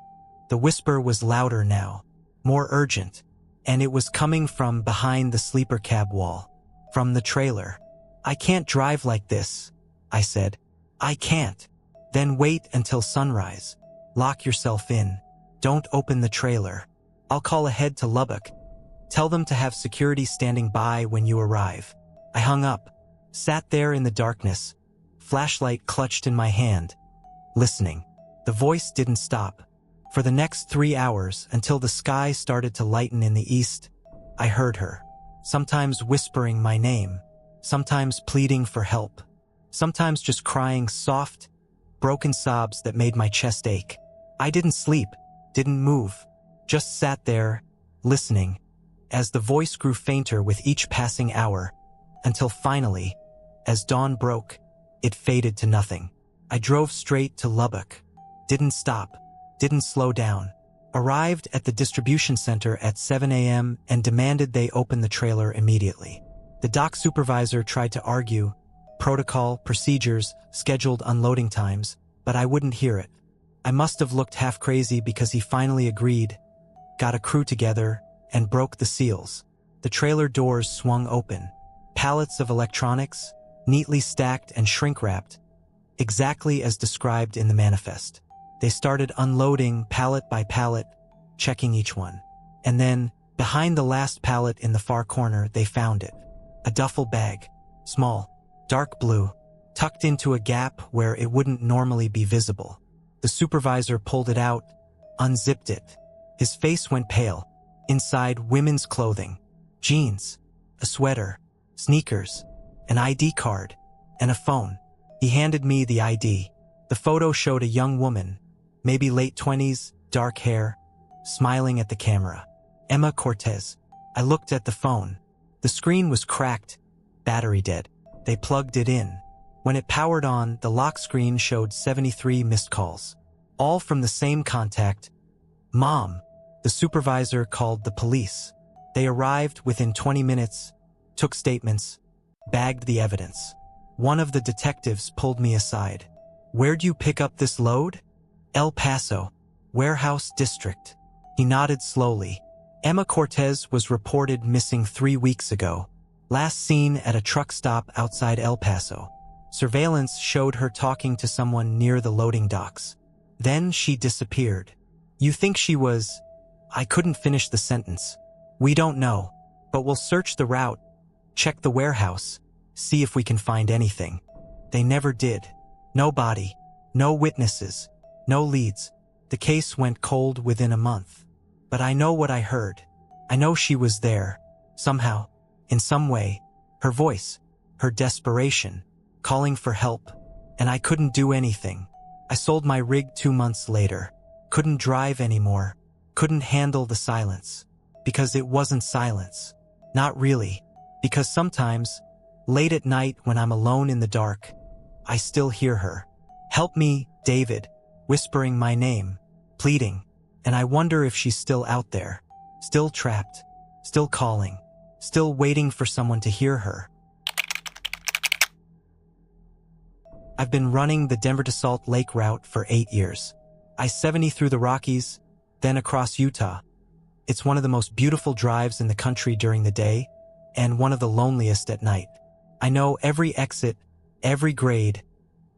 The whisper was louder now, more urgent, and it was coming from behind the sleeper cab wall, from the trailer. I can't drive like this, I said. I can't. Then wait until sunrise. Lock yourself in. Don't open the trailer. I'll call ahead to Lubbock. Tell them to have security standing by when you arrive. I hung up, sat there in the darkness, flashlight clutched in my hand, listening. The voice didn't stop. For the next 3 hours, until the sky started to lighten in the east, I heard her, sometimes whispering my name, sometimes pleading for help, sometimes just crying soft, broken sobs that made my chest ache. I didn't sleep, didn't move, just sat there, listening, as the voice grew fainter with each passing hour, until finally, as dawn broke, it faded to nothing. I drove straight to Lubbock. Didn't stop, didn't slow down. Arrived at the distribution center at 7 a.m. and demanded they open the trailer immediately. The dock supervisor tried to argue, protocol, procedures, scheduled unloading times, but I wouldn't hear it. I must have looked half crazy because he finally agreed, got a crew together, and broke the seals. The trailer doors swung open. Pallets of electronics, neatly stacked and shrink-wrapped, exactly as described in the manifest. They started unloading pallet by pallet, checking each one. And then, behind the last pallet in the far corner, they found it. A duffel bag, small, dark blue, tucked into a gap where it wouldn't normally be visible. The supervisor pulled it out, unzipped it. His face went pale. Inside, women's clothing, jeans, a sweater, sneakers, an ID card, and a phone. He handed me the ID. The photo showed a young woman, maybe late 20s, dark hair, smiling at the camera. Emma Cortez. I looked at the phone. The screen was cracked, battery dead. They plugged it in. When it powered on, the lock screen showed 73 missed calls. All from the same contact. Mom. The supervisor called the police. They arrived within 20 minutes, took statements, bagged the evidence. One of the detectives pulled me aside. Where'd you pick up this load? El Paso, Warehouse District. He nodded slowly. Emma Cortez was reported missing 3 weeks ago. Last seen at a truck stop outside El Paso. Surveillance showed her talking to someone near the loading docks. Then she disappeared. You think she was... I couldn't finish the sentence. We don't know, but we'll search the route, check the warehouse, see if we can find anything. They never did. No body, no witnesses, no leads. The case went cold within a month. But I know what I heard. I know she was there, somehow, in some way. Her voice, her desperation, calling for help. And I couldn't do anything. I sold my rig 2 months later. Couldn't drive anymore. Couldn't handle the silence. Because it wasn't silence. Not really. Because sometimes, late at night when I'm alone in the dark, I still hear her. Help me, David, whispering my name, pleading. And I wonder if she's still out there. Still trapped. Still calling. Still waiting for someone to hear her. I've been running the Denver to Salt Lake route for 8 years. I-70 through the Rockies, then across Utah. It's one of the most beautiful drives in the country during the day, and one of the loneliest at night. I know every exit, every grade,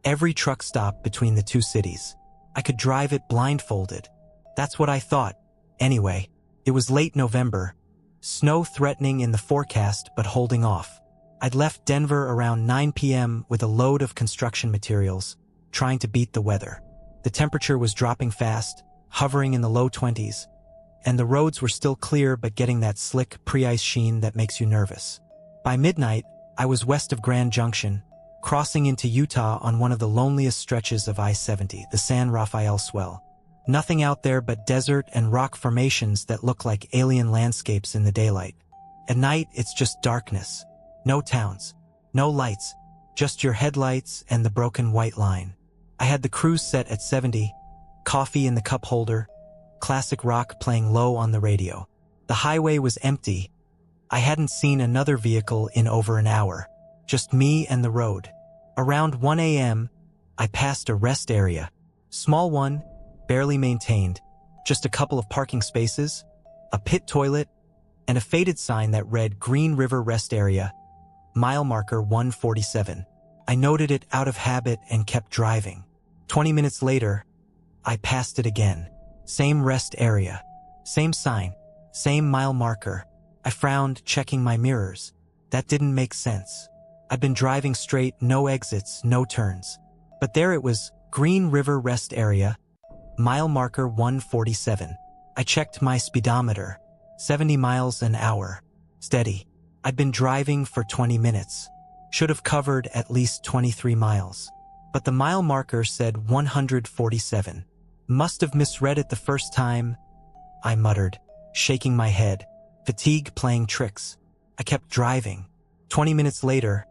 every truck stop between the two cities. I could drive it blindfolded. That's what I thought. Anyway, it was late November, snow threatening in the forecast but holding off. I'd left Denver around 9 p.m. with a load of construction materials, trying to beat the weather. The temperature was dropping fast, hovering in the low 20s, and the roads were still clear but getting that slick pre-ice sheen that makes you nervous. By midnight, I was west of Grand Junction, crossing into Utah on one of the loneliest stretches of I-70, the San Rafael Swell. Nothing out there but desert and rock formations that look like alien landscapes in the daylight. At night, it's just darkness. No towns, no lights, just your headlights and the broken white line. I had the cruise set at 70, coffee in the cup holder, classic rock playing low on the radio. The highway was empty. I hadn't seen another vehicle in over an hour, just me and the road. Around 1 a.m., I passed a rest area. Small one, barely maintained, just a couple of parking spaces, a pit toilet, and a faded sign that read Green River Rest Area, mile marker 147. I noted it out of habit and kept driving. 20 minutes later, I passed it again. Same rest area, same sign, same mile marker. I frowned, checking my mirrors. That didn't make sense. I'd been driving straight, no exits, no turns. But there it was, Green River Rest Area, mile marker 147. I checked my speedometer, 70 miles an hour. Steady. I'd been driving for 20 minutes. Should have covered at least 23 miles. But the mile marker said 147. Must have misread it the first time, I muttered, shaking my head, fatigue playing tricks. I kept driving. 20 minutes later,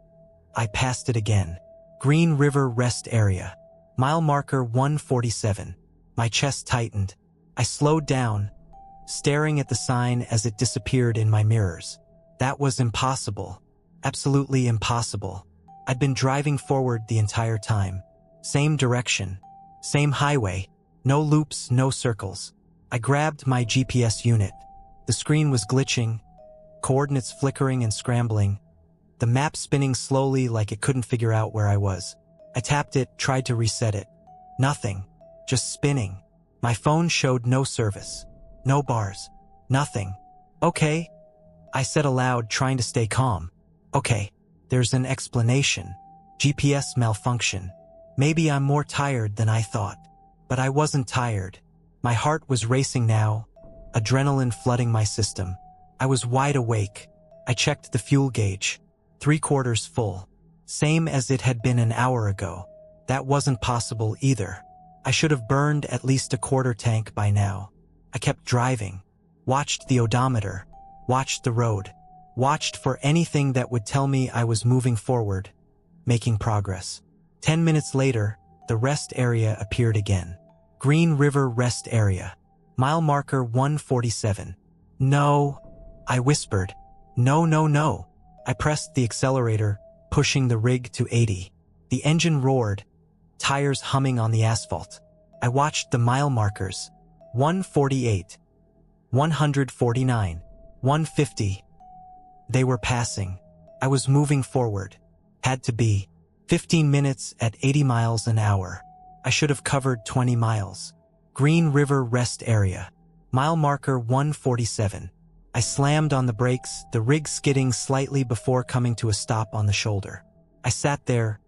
I passed it again. Green River Rest Area, mile marker 147. My chest tightened. I slowed down, staring at the sign as it disappeared in my mirrors. That was impossible. Absolutely impossible. I'd been driving forward the entire time. Same direction. Same highway. No loops, no circles. I grabbed my GPS unit. The screen was glitching, coordinates flickering and scrambling. the map spinning slowly like it couldn't figure out where I was. I tapped it, tried to reset it. Nothing. Just spinning. My phone showed no service. No bars. Nothing. Okay, I said aloud, trying to stay calm. Okay, there's an explanation. GPS malfunction. Maybe I'm more tired than I thought. But I wasn't tired. My heart was racing now, adrenaline flooding my system. I was wide awake. I checked the fuel gauge. 3/4 full. Same as it had been an hour ago. That wasn't possible either. I should have burned at least a quarter tank by now. I kept driving. Watched the odometer. Watched the road. Watched for anything that would tell me I was moving forward, making progress. 10 minutes later, the rest area appeared again. Green River Rest Area. Mile marker 147. No, I whispered. No, no, no. I pressed the accelerator, pushing the rig to 80. The engine roared, tires humming on the asphalt. I watched the mile markers. 148. 149. 150. They were passing. I was moving forward. Had to be. 15 minutes at 80 miles an hour. I should have covered 20 miles. Green River Rest Area. Mile marker 147. I slammed on the brakes, the rig skidding slightly before coming to a stop on the shoulder. I sat there,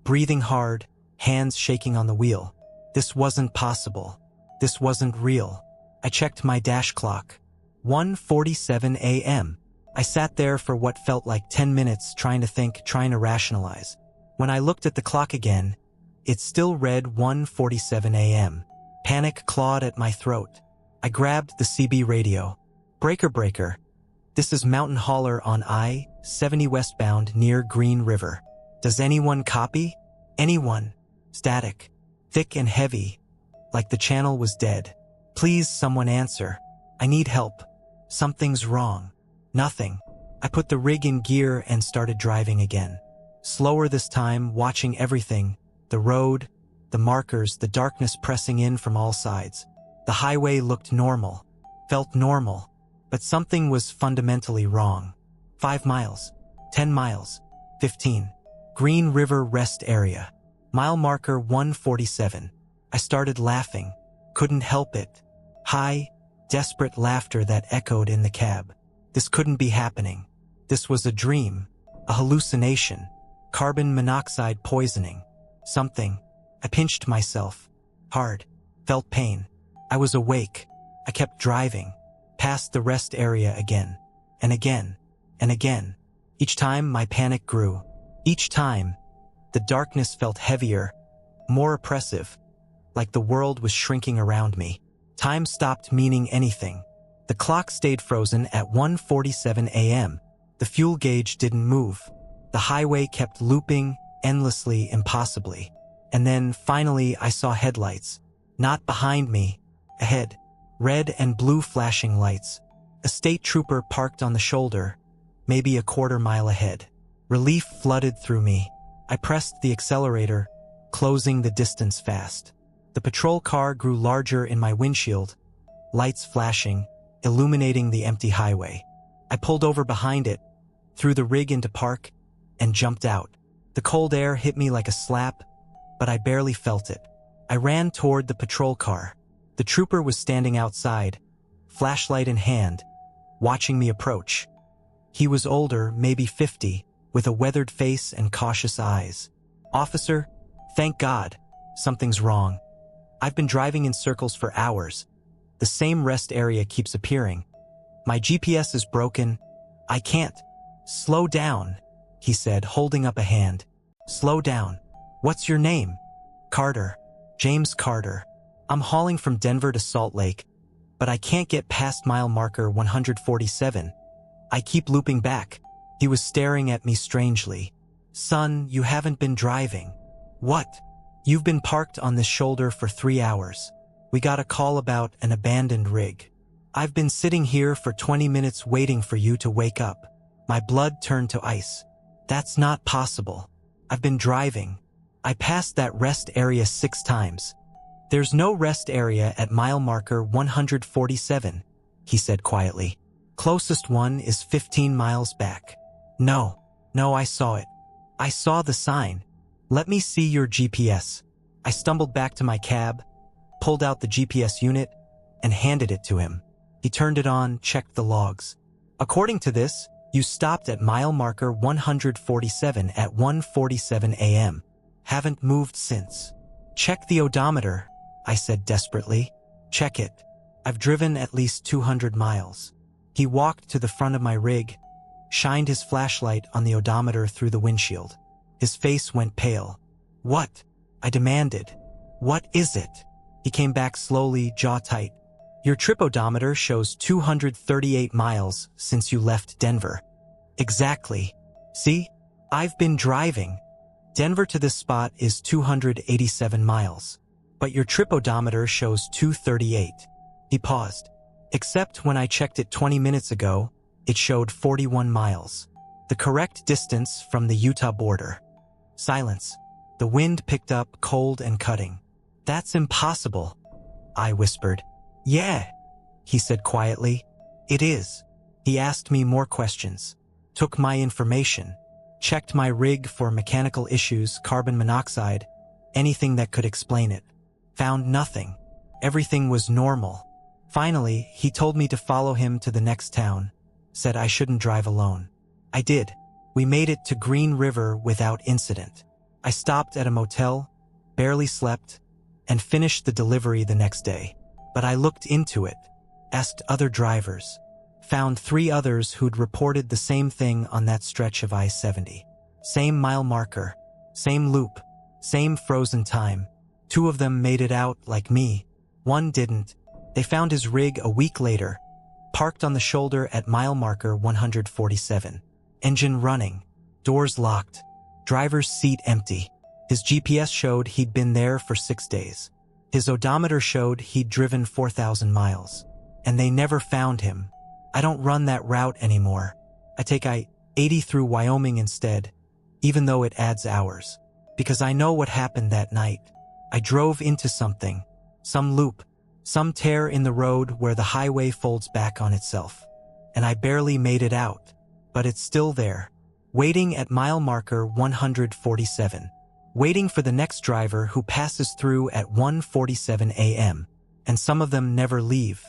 breathing hard, hands shaking on the wheel. This wasn't possible. This wasn't real. I checked my dash clock. 1:47 a.m. I sat there for what felt like 10 minutes trying to think, trying to rationalize. When I looked at the clock again, it still read 1:47 a.m. Panic clawed at my throat. I grabbed the CB radio. Breaker, breaker. This is Mountain Hauler on I-70 westbound near Green River. Does anyone copy? Anyone? Static. Thick and heavy. Like the channel was dead. Please, someone answer. I need help. Something's wrong. Nothing. I put the rig in gear and started driving again. Slower this time, watching everything. The road, the markers, the darkness pressing in from all sides. The highway looked normal. Felt normal. But something was fundamentally wrong. 5 miles. 10 miles. 15. Green River Rest Area. Mile marker 147. I started laughing. Couldn't help it. High, desperate laughter that echoed in the cab. This couldn't be happening. This was a dream. A hallucination. Carbon monoxide poisoning. Something. I pinched myself. Hard. Felt pain. I was awake. I kept driving. Past the rest area again. And again. And again. Each time my panic grew. Each time, the darkness felt heavier, more oppressive, like the world was shrinking around me. Time stopped meaning anything. The clock stayed frozen at 1:47 a.m. The fuel gauge didn't move. The highway kept looping, endlessly, impossibly. And then, finally, I saw headlights. Not behind me. Ahead. Red and blue flashing lights. A state trooper parked on the shoulder, maybe a quarter mile ahead. Relief flooded through me. I pressed the accelerator, closing the distance fast. The patrol car grew larger in my windshield, lights flashing, illuminating the empty highway. I pulled over behind it, threw the rig into park, and jumped out. The cold air hit me like a slap, but I barely felt it. I ran toward the patrol car. The trooper was standing outside, flashlight in hand, watching me approach. He was older, maybe 50, with a weathered face and cautious eyes. Officer, thank God, something's wrong. I've been driving in circles for hours. The same rest area keeps appearing. My GPS is broken. I can't. Slow down, he said, holding up a hand. Slow down. What's your name? Carter. James Carter. I'm hauling from Denver to Salt Lake, but I can't get past mile marker 147. I keep looping back. He was staring at me strangely. Son, you haven't been driving. What? You've been parked on this shoulder for 3 hours. We got a call about an abandoned rig. I've been sitting here for 20 minutes waiting for you to wake up. My blood turned to ice. That's not possible. I've been driving. I passed that rest area 6 times. There's no rest area at mile marker 147, he said quietly. Closest one is 15 miles back. No, No, I saw it. I saw the sign. Let me see your GPS. I stumbled back to my cab, pulled out the GPS unit, and handed it to him. He turned it on, checked the logs. According to this, you stopped at mile marker 147 at 1:47 a.m. Haven't moved since. Check the odometer, I said desperately. Check it. I've driven at least 200 miles. He walked to the front of my rig, shined his flashlight on the odometer through the windshield. His face went pale. What? I demanded. What is it? He came back slowly, jaw tight. Your trip odometer shows 238 miles since you left Denver. Exactly. See? I've been driving. Denver to this spot is 287 miles. But your trip odometer shows 238. He paused. Except when I checked it 20 minutes ago, it showed 41 miles. The correct distance from the Utah border. Silence. The wind picked up, cold and cutting. That's impossible, I whispered. Yeah, he said quietly. It is. He asked me more questions, took my information, checked my rig for mechanical issues, carbon monoxide, anything that could explain it. Found nothing. Everything was normal. Finally, he told me to follow him to the next town, said I shouldn't drive alone. I did. We made it to Green River without incident. I stopped at a motel, barely slept, and finished the delivery the next day. But I looked into it, asked other drivers, found 3 others who'd reported the same thing on that stretch of I-70. Same mile marker, same loop, same frozen time. 2 of them made it out like me. 1 didn't. They found his rig a week later, parked on the shoulder at mile marker 147. Engine running, doors locked, driver's seat empty. His GPS showed he'd been there for 6 days. His odometer showed he'd driven 4,000 miles. And they never found him. I don't run that route anymore. I take I-80 through Wyoming instead, even though it adds hours. Because I know what happened that night. I drove into something, some loop, some tear in the road where the highway folds back on itself. And I barely made it out. But it's still there, waiting at mile marker 147, waiting for the next driver who passes through at 1:47 a.m. And some of them never leave.